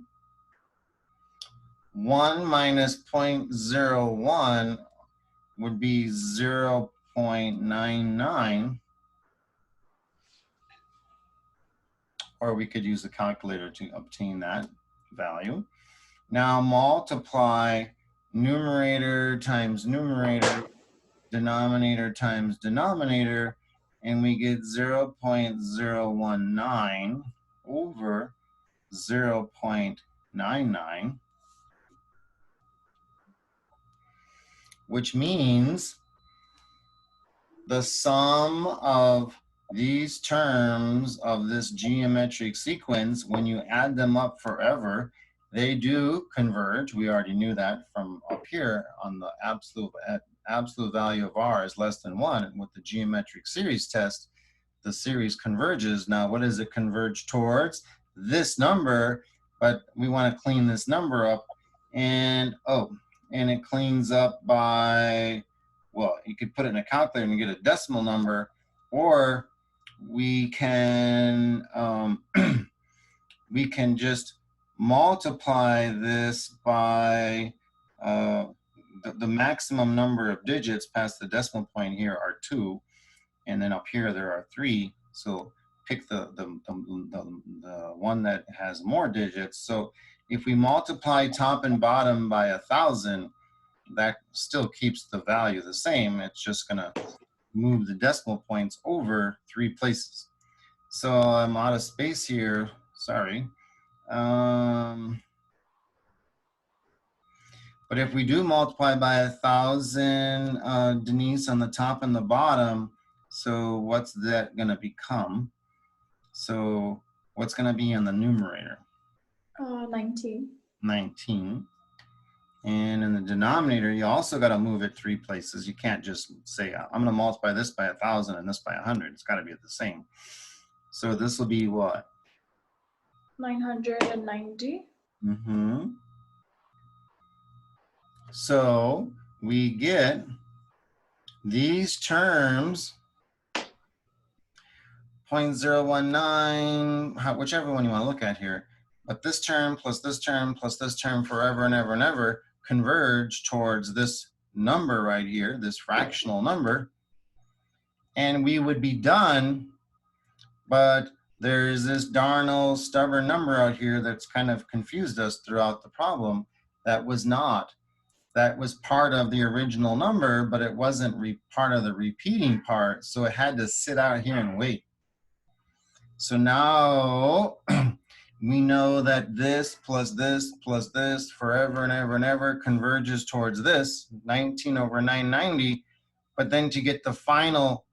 1 minus 0.01 would be 0.99. Or we could use a calculator to obtain that value. Now multiply numerator times numerator, denominator times denominator, and we get 0.019 over 0.99, which means the sum of these terms of this geometric sequence, when you add them up forever, they do converge. We already knew that from up here on the absolute value of R is less than 1. And with the geometric series test, the series converges. Now, what does it converge towards? This number, but we want to clean this number up. And, and it cleans up by, well, you could put it in a calculator and get a decimal number, or we can we can just multiply this by the maximum number of digits past the decimal point here are 2, and then up here there are 3. So pick the one that has more digits. So if we multiply top and bottom by 1,000, that still keeps the value the same. It's just gonna move the decimal points over 3 places. So I'm out of space here, sorry. But if we do multiply by 1,000, Denise, on the top and the bottom, so what's that gonna become? So what's gonna be in the numerator? 19. 19. And in the denominator, you also gotta move it 3 places. You can't just say, I'm gonna multiply this by 1,000 and this by 100. It's gotta be the same. So this will be what? 990. Mm-hmm. So we get these terms, 0.019, whichever one you want to look at here, but this term plus this term plus this term forever and ever and ever converge towards this number right here, this fractional number, and we would be done, but there's this darn old stubborn number out here that's kind of confused us throughout the problem. That was part of the original number, but it wasn't part of the repeating part, so it had to sit out here and wait. So now we know that this plus this plus this forever and ever and ever converges towards this, 19 over 990, but then to get the final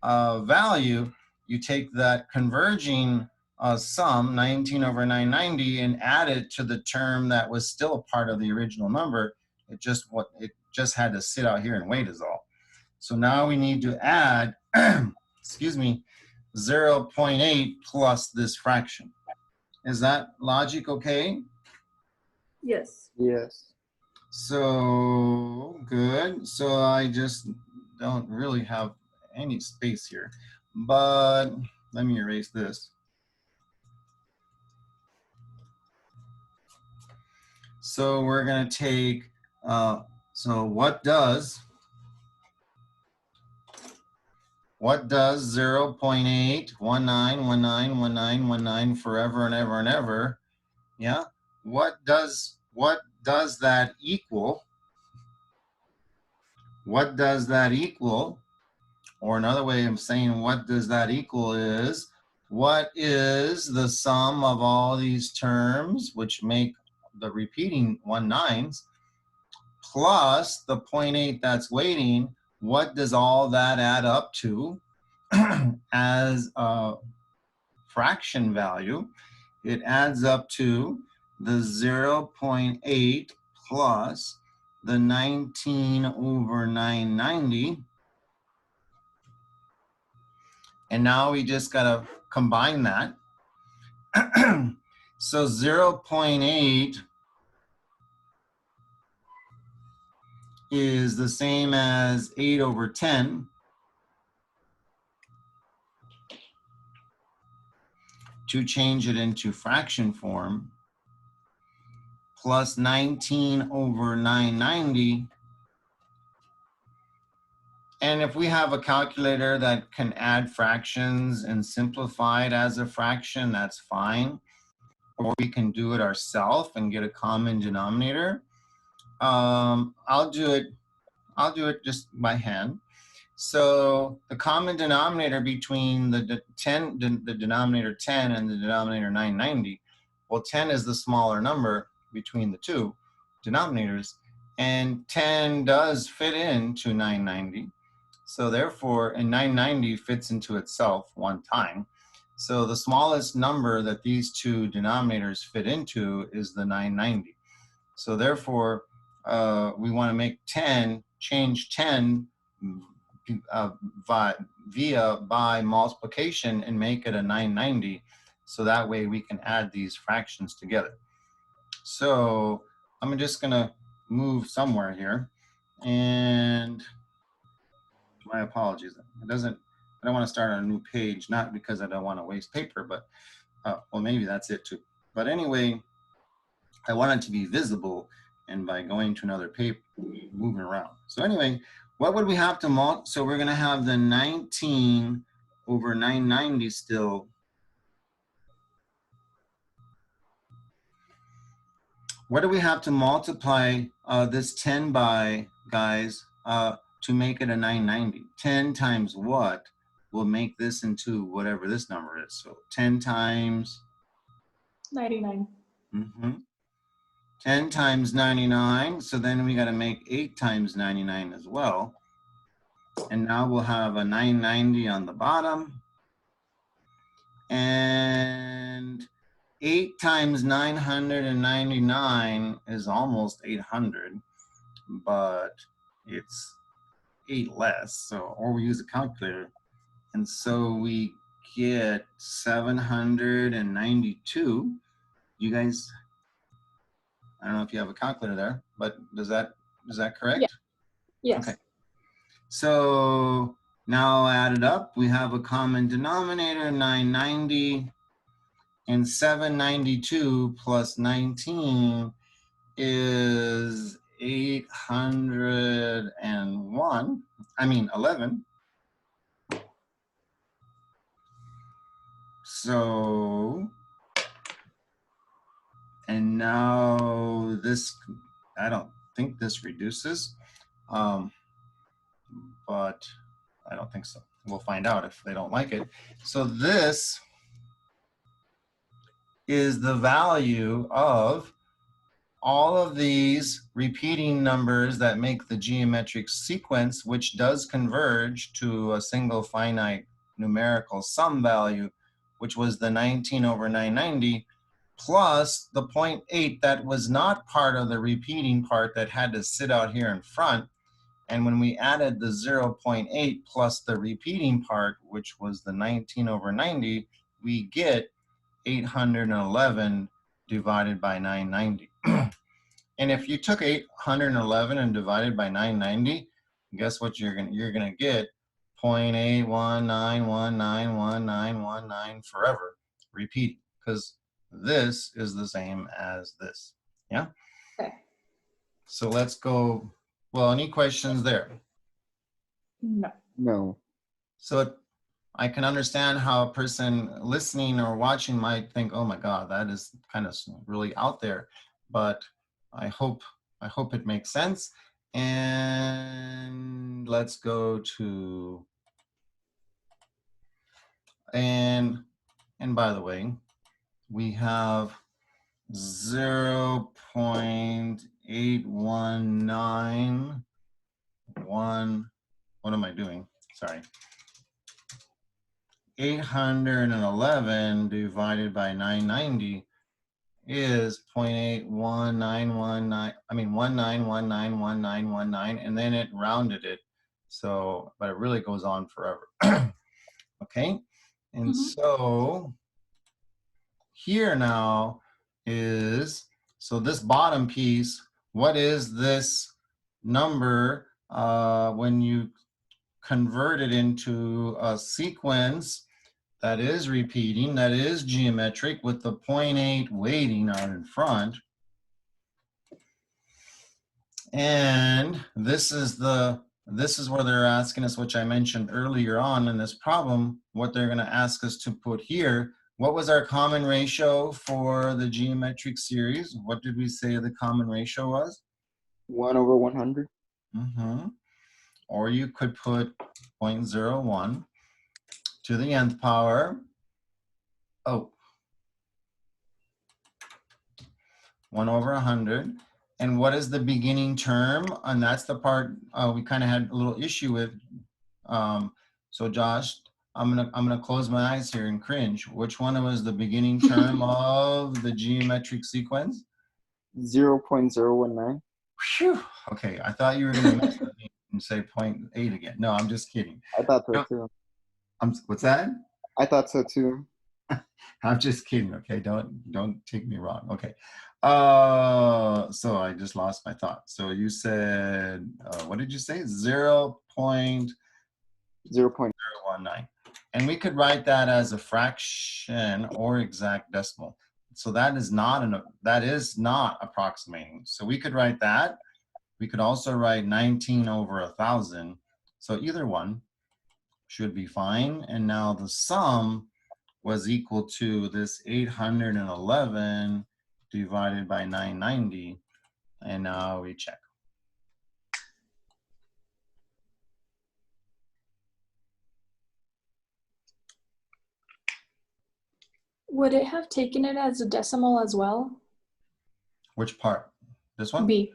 value, you take that converging sum, 19 over 990, and add it to the term that was still a part of the original number. It just had to sit out here and wait is all. So now we need to add, excuse me, 0.8 plus this fraction. Is that logic okay? Yes. Yes. So good. So I just don't really have any space here, but let me erase this. So we're going to take, so what does 0.819191919 forever and ever and ever, yeah? What does that equal? What does that equal? Or another way of saying what does that equal is, what is the sum of all these terms, which make the repeating 19s, plus the 0.8 that's waiting? What does all that add up to as a fraction value? It adds up to the 0.8 plus the 19 over 990. And now we just gotta combine that. So 0.8 is the same as 8 over 10. To change it into fraction form, plus 19 over 990. And if we have a calculator that can add fractions and simplify it as a fraction, that's fine. Or we can do it ourselves and get a common denominator. I'll do it just by hand. So the common denominator between the denominator 10 and the denominator 990, well, 10 is the smaller number between the two denominators, and 10 does fit into 990. So therefore, and 990 fits into itself one time. So the smallest number that these two denominators fit into is the 990. So therefore, we want to make 10, change 10 by multiplication and make it a 990. So that way we can add these fractions together. So I'm just going to move somewhere here, and my apologies. It I don't want to start on a new page, not because I don't want to waste paper, but well, maybe that's it too. But anyway, I want it to be visible, and by going to another paper, moving around. So anyway, what would we have to multiply? So we're going to have the 19 over 990 still. What do we have to multiply this 10 by, guys, to make it a 990? 10 times what will make this into whatever this number is? So 10 times 99. 10 times 99. So then we got to make 8 times 99 as well. And now we'll have a 990 on the bottom. And 8 times 999 is almost 800, but it's 8 less. So, or we use a calculator. And so we get 792. You guys, I don't know if you have a calculator there, but is that correct? Yeah. Yes. Okay. So now added up, we have a common denominator, 990, and 792 plus 19 is 801. I mean 11. So, and now this, I don't think this reduces, but I don't think so. We'll find out if they don't like it. So this is the value of all of these repeating numbers that make the geometric sequence, which does converge to a single finite numerical sum value, which was the 19 over 990, plus the 0.8 that was not part of the repeating part that had to sit out here in front. And when we added the 0.8 plus the repeating part, which was the 19 over 90, we get 811 divided by 990. And if you took 811 and divided by 990, guess what you're gonna get? 0.819191919 forever, repeating, because this is the same as this. Yeah? Okay. So let's go. Well, any questions there? No. No. So I can understand how a person listening or watching might think, oh my God, that is kind of really out there. But I hope it makes sense. And let's go to, and by the way, we have 0.8191. What am I doing? Sorry. 811 divided by 990 is 0.81919, I mean 191911919, and then it rounded it. So, but it really goes on forever. Okay, and so here now is, so this bottom piece, what is this number when you convert it into a sequence that is repeating, that is geometric with the 0.8 weighting out in front. And this is where they're asking us, which I mentioned earlier on in this problem, what they're gonna ask us to put here. What was our common ratio for the geometric series? What did we say the common ratio was? 1 over 100. Or you could put 0.01 to the nth power. Oh, 1 over 100. And what is the beginning term? And that's the part we kind of had a little issue with. So Josh, I'm gonna close my eyes here and cringe. Which one was the beginning term of the geometric sequence? 0.019. Whew. Okay, I thought you were gonna mess with me and say 0.8 again. No, I'm just kidding. I thought so too. What's that? I thought so too. I'm just kidding. Okay, don't take me wrong. Okay, so I just lost my thought. So you said what did you say? 0.01. 0.019. And we could write that as a fraction or exact decimal. So that is not approximating. So we could write that. We could also write 19 over 1,000. So either one should be fine. And now the sum was equal to this 811 divided by 990. And now we check. Would it have taken it as a decimal as well? Which part? This one? B.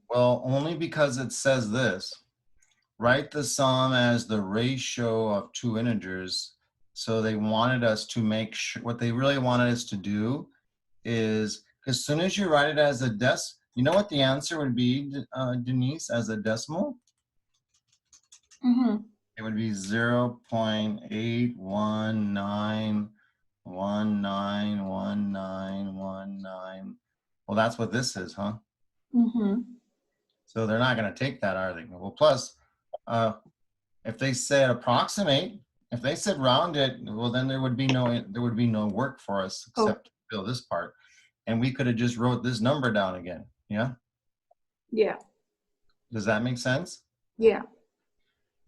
Well, only because it says this. Write the sum as the ratio of two integers. So they wanted us to make sure, what they really wanted us to do is, as soon as you write it as a you know what the answer would be, Denise, as a decimal? It would be 0.819191919. Well, that's what this is, huh? So they're not going to take that, are they? Well, plus, if they said approximate, if they said round it, well, then there would be no work for us except to fill this part, and we could have just wrote this number down again. Yeah. Yeah. Does that make sense? Yeah.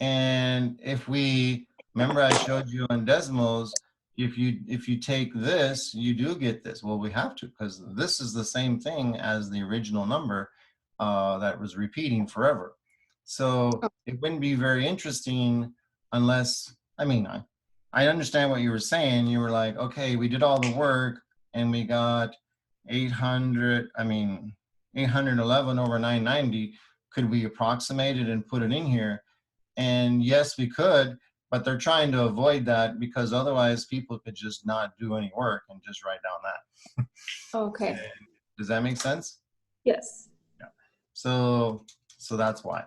And if we remember, I showed you on decimals. If you take this, you do get this. Well, we have to, because this is the same thing as the original number that was repeating forever. So it wouldn't be very interesting unless, I mean, I understand what you were saying. You were like, okay, we did all the work and we got 811 over 990. Could we approximate it and put it in here? And yes, we could, but they're trying to avoid that because otherwise people could just not do any work and just write down that. Okay. And does that make sense? Yes. Yeah. So that's why.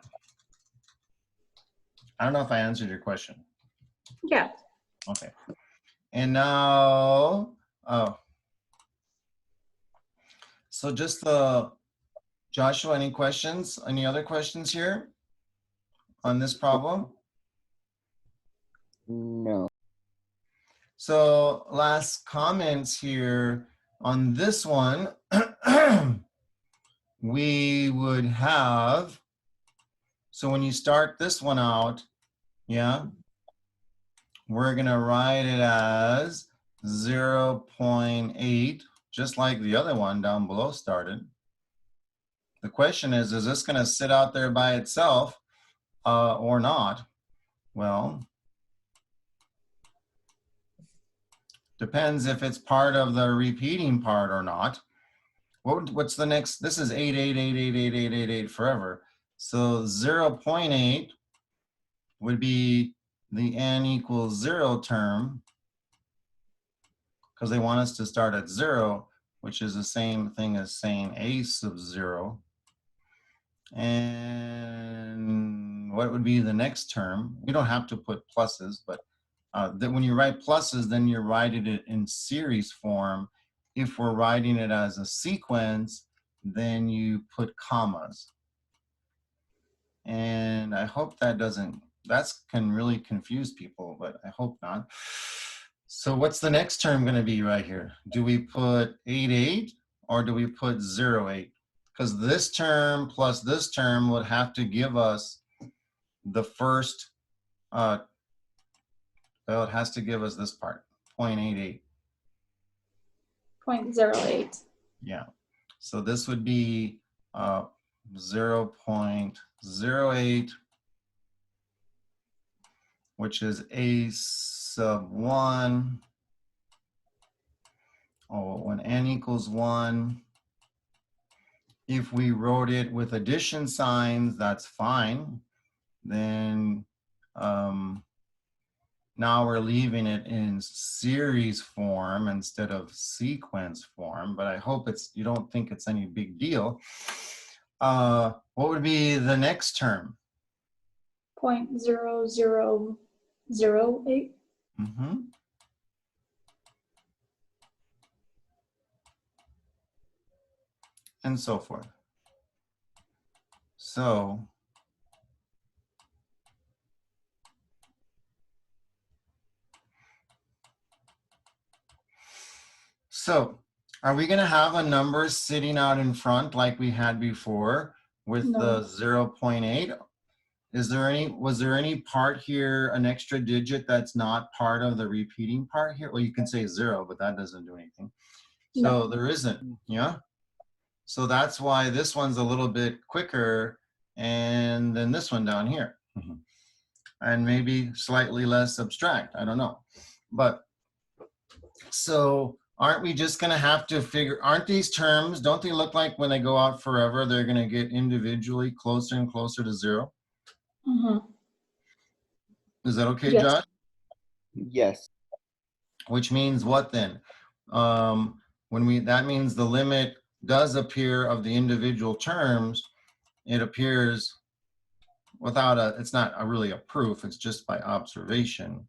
I don't know if I answered your question. Yeah. Okay. And now, so just Joshua, any questions? Any other questions here on this problem? No. So last comments here on this one, we would have, so when you start this one out, yeah, we're gonna write it as 0.8, just like the other one down below started. The question is this gonna sit out there by itself or not? Well, depends if it's part of the repeating part or not. What's the next? This is 888888888 forever. So 0.8 would be the n equals 0 term, because they want us to start at 0, which is the same thing as saying a sub 0. And what would be the next term? We don't have to put pluses, but when you write pluses, then you're writing it in series form. If we're writing it as a sequence, then you put commas. And I hope that can really confuse people, but I hope not. So what's the next term going to be right here? Do we put 88 or do we put 08? Because this term plus this term would have to give us the first, well, it has to give us this part, 0.88. 0.08. Yeah. So this would be 0.08, which is a sub 1. Oh, when n equals 1. If we wrote it with addition signs, that's fine. Then now we're leaving it in series form instead of sequence form, but I hope you don't think it's any big deal. What would be the next term? 0.0008. And so forth. So So are we going to have a number sitting out in front like we had before with No. the 0.8? Was there any part here, an extra digit that's not part of the repeating part here? Well, you can say 0, but that doesn't do anything. So No. there isn't, yeah? So that's why this one's a little bit quicker and then this one down here. And maybe slightly less abstract, I don't know. But so aren't we just gonna have to figure, aren't these terms, don't they look like when they go out forever, they're gonna get individually closer and closer to 0? Is that okay, Yes. Josh? Yes. Which means what then? That means the limit does appear of the individual terms, it appears without it's not really a proof, it's just by observation.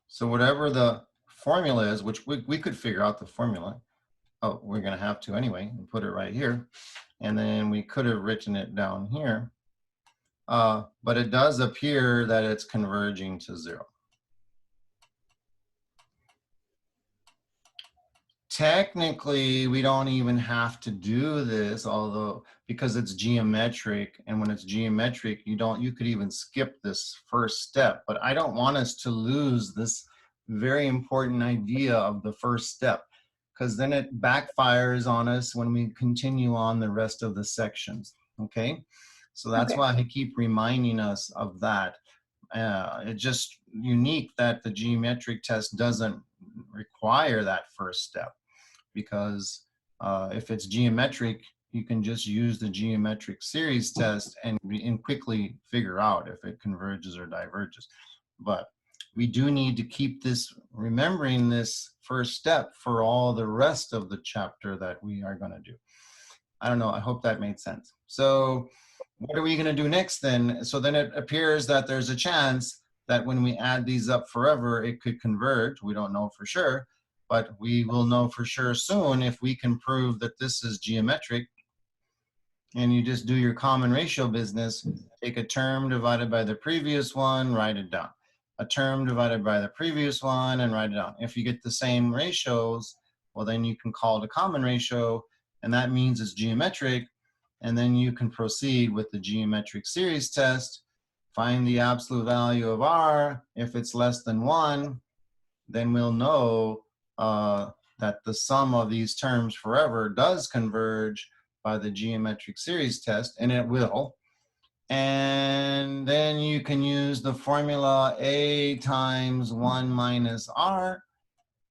So whatever the formula is, which we could figure out the formula. Oh, we're gonna have to anyway, and put it right here. And then we could have written it down here. But it does appear that it's converging to 0. Technically, we don't even have to do this, although because it's geometric, and when it's geometric, you could even skip this first step. But I don't want us to lose this very important idea of the first step, because then it backfires on us when we continue on the rest of the sections. Okay, so that's Okay. why I keep reminding us of that. It's just unique that the geometric test doesn't require that first step, because if it's geometric, you can just use the geometric series test and quickly figure out if it converges or diverges. But we do need to keep this, remembering this first step for all the rest of the chapter that we are going to do. I don't know, I hope that made sense. So what are we going to do next then? So then it appears that there's a chance that when we add these up forever, it could converge. We don't know for sure, but we will know for sure soon if we can prove that this is geometric. And you just do your common ratio business, take a term divided by the previous one, write it down. A term divided by the previous one and write it down. If you get the same ratios, well, then you can call it a common ratio, and that means it's geometric. And then you can proceed with the geometric series test, find the absolute value of R. If it's less than 1, then we'll know that the sum of these terms forever does converge by the geometric series test, and it will. And then you can use the formula A times 1 minus R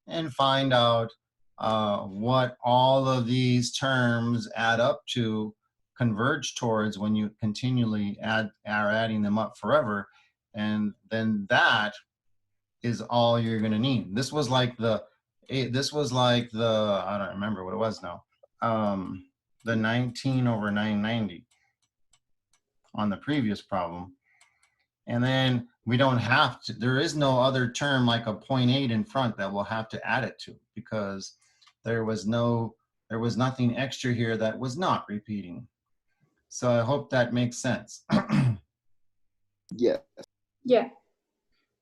and find out what all of these terms add up to, converge towards when you continually are adding them up forever. And then that is all you're going to need. This was like the I don't remember what it was now. The 19 over 990 on the previous problem. And then we don't have to, there is no other term like a 0.8 in front that we'll have to add it to, because there was nothing extra here that was not repeating. So I hope that makes sense. Yes. Yeah.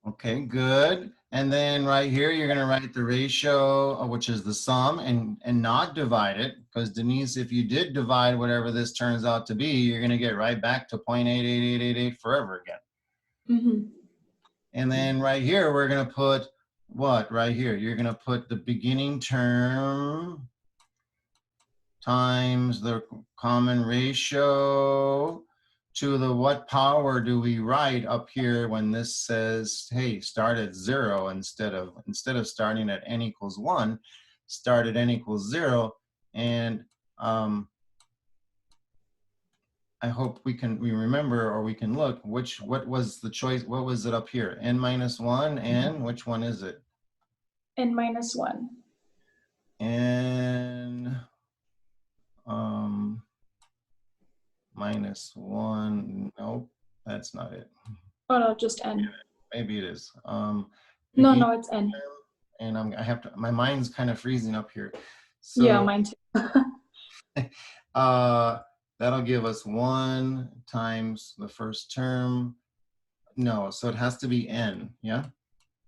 Okay, good. And then right here, you're going to write the ratio, which is the sum, and not divide it, because Denise, if you did divide whatever this turns out to be, you're going to get right back to 0.88888 forever again. And then right here, we're going to put what? Right here, you're going to put the beginning term times the common ratio to the what power do we write up here when this says, hey, start at 0 instead of starting at n equals 1, start at n equals 0. And I hope we remember, or we can look what was the choice, what was it up here? N minus 1 and which one is it? N minus 1. N minus 1, nope, that's not it. Oh no, just N. Maybe it is. No, it's N. And I have to, my mind's kind of freezing up here. So, yeah, mine too. That'll give us 1 times the first term No, so it has to be n, yeah?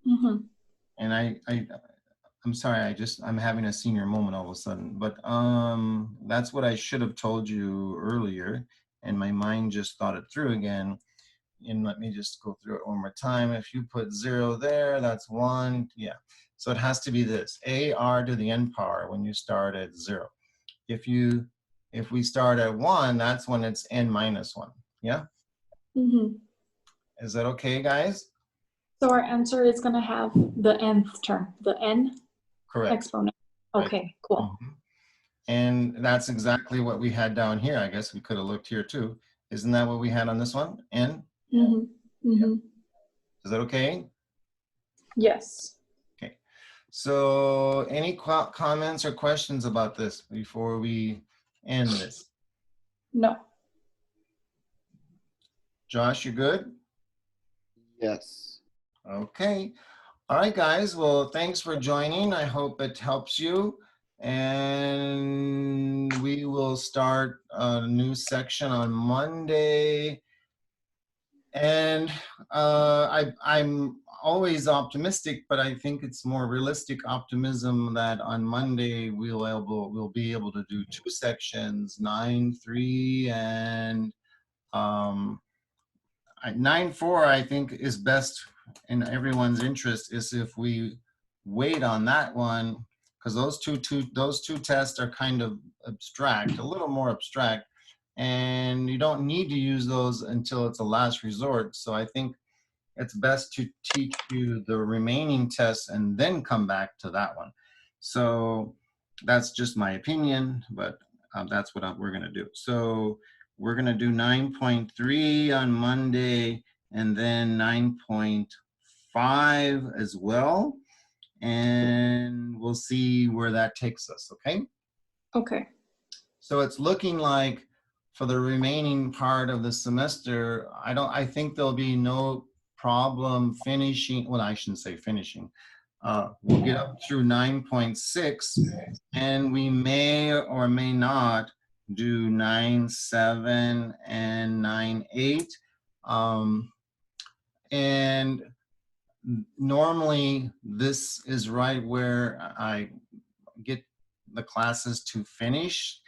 Mm-hmm. And I'm sorry, I'm having a senior moment all of a sudden, but that's what I should have told you earlier, and my mind just thought it through again. And let me just go through it one more time. If you put 0 there, that's 1, yeah. So it has to be this, AR to the n power when you start at 0. If we start at 1, that's when it's n minus 1, yeah? Mm-hmm. Is that okay, guys? So our answer is going to have the nth term, the n Correct. exponent. Right. Okay, cool. Mhm. And that's exactly what we had down here. I guess we could have looked here too. Isn't that what we had on this one? N? Mm-hmm. Mm-hmm. Is that okay? Yes. Okay. So any comments or questions about this before we end this? No. Josh, you good? Yes. Okay. All right, guys. Well, thanks for joining. I hope it helps you. And we will start a new section on Monday. And I'm always optimistic, but I think it's more realistic optimism that on Monday we'll be able to do 2 sections, 9.3 and 9.4. I think is best in everyone's interest is if we wait on that one, because those two tests are kind of abstract, a little more abstract, and you don't need to use those until it's a last resort. So I think it's best to teach you the remaining tests and then come back to that one. So that's just my opinion, but that's what we're going to do. So we're going to do 9.3 on Monday and then 9.5 as well. And we'll see where that takes us, okay? Okay. So it's looking like for the remaining part of the semester, I think there'll be no problem finishing, well, I shouldn't say finishing. We'll get up through 9.6 and we may or may not do 9.7 and 9.8. And normally this is right where I get the classes to finish.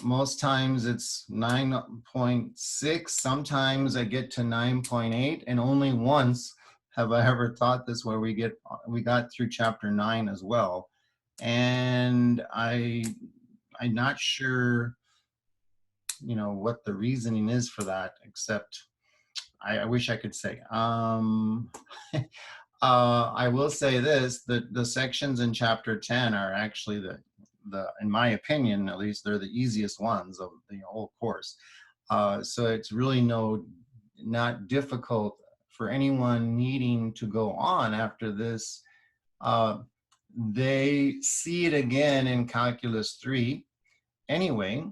Most times it's 9.6. Sometimes I get to 9.8, and only once have I ever taught this where we got through chapter 9 as well. And I'm not sure, what the reasoning is for that, except I wish I could say. I will say this, that the sections in chapter 10 are actually in my opinion, at least, they're the easiest ones of the whole course. So it's really not difficult for anyone needing to go on after this. They see it again in Calculus 3 anyway.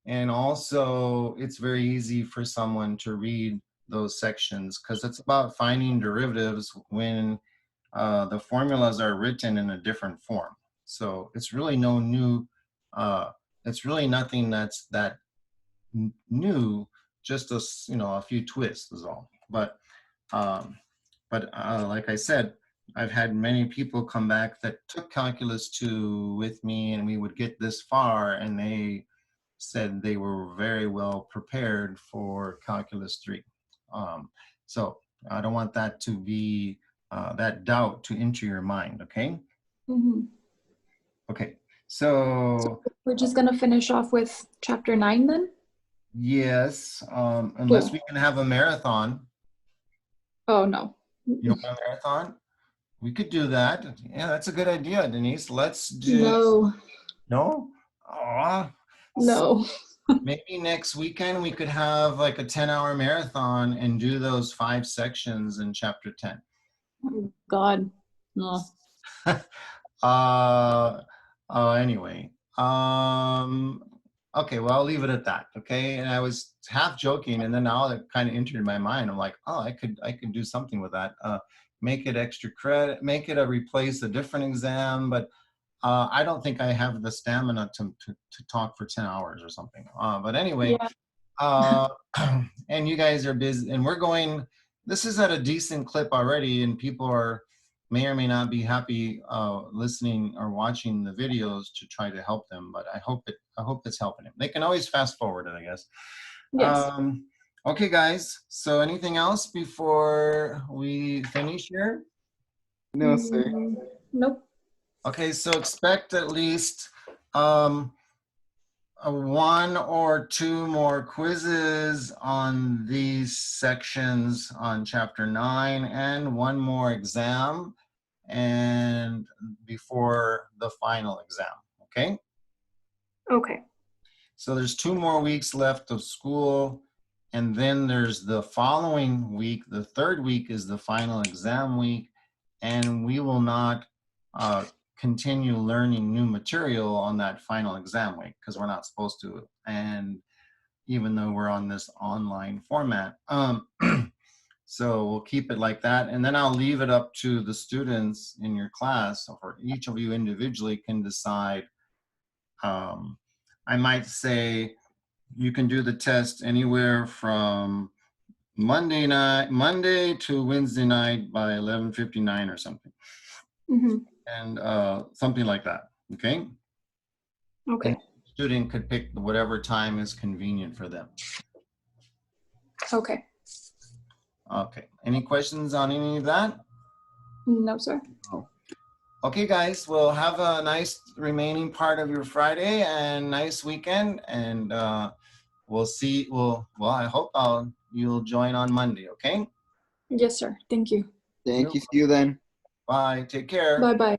And also it's very easy for someone to read those sections because it's about finding derivatives when the formulas are written in a different form. So it's really it's really nothing that's that new, just a few twists is all. But like I said, I've had many people come back that took Calculus 2 with me and we would get this far and they said they were very well prepared for Calculus 3. So I don't want that to be, that doubt to enter your mind, okay? Mm-hmm. Okay, so we're just going to finish off with chapter 9 then? yes, unless Cool. we can have a marathon. Oh, no. You want a marathon? We could do that. Yeah, that's a good idea, Denise. Let's do. No. No? Aw. No. Maybe next weekend we could have like a 10-hour marathon and do those 5 sections in chapter 10. Oh, God. No. Anyway. Okay, well, I'll leave it at that. Okay. And I was half joking, and then now it kind of entered my mind. I'm like, oh, I could do something with that. Make it extra credit, make it replace a different exam, but I don't think I have the stamina to talk for 10 hours or something. But anyway, Yeah. and you guys are busy, and we're going this is at a decent clip already, and people may or may not be happy listening or watching the videos to try to help them. But I hope it's helping them. They can always fast forward it, I guess. Yes. Okay, guys. So anything else before we finish here? No, sir. Nope. Okay, so expect at least 1 or 2 more quizzes on these sections on chapter 9 and 1 more exam and before the final exam, okay? Okay. So there's 2 more weeks left of school, and then there's the following week. The 3rd week is the final exam week, and we will not continue learning new material on that final exam week because we're not supposed to, and even though we're on this online format. So we'll keep it like that, and then I'll leave it up to the students in your class, or each of you individually can decide. I might say you can do the test anywhere from Monday to Wednesday night by 11:59 or something. Mm-hmm. And something like that, okay? Okay. And the student could pick whatever time is convenient for them. Okay. Okay, any questions on any of that? No, sir. Okay, guys, well, have a nice remaining part of your Friday and nice weekend, and we'll see. Well, I hope you'll join on Monday, okay? Yes, sir. Thank you. Thank you. See you then. Bye, take care. Bye-bye.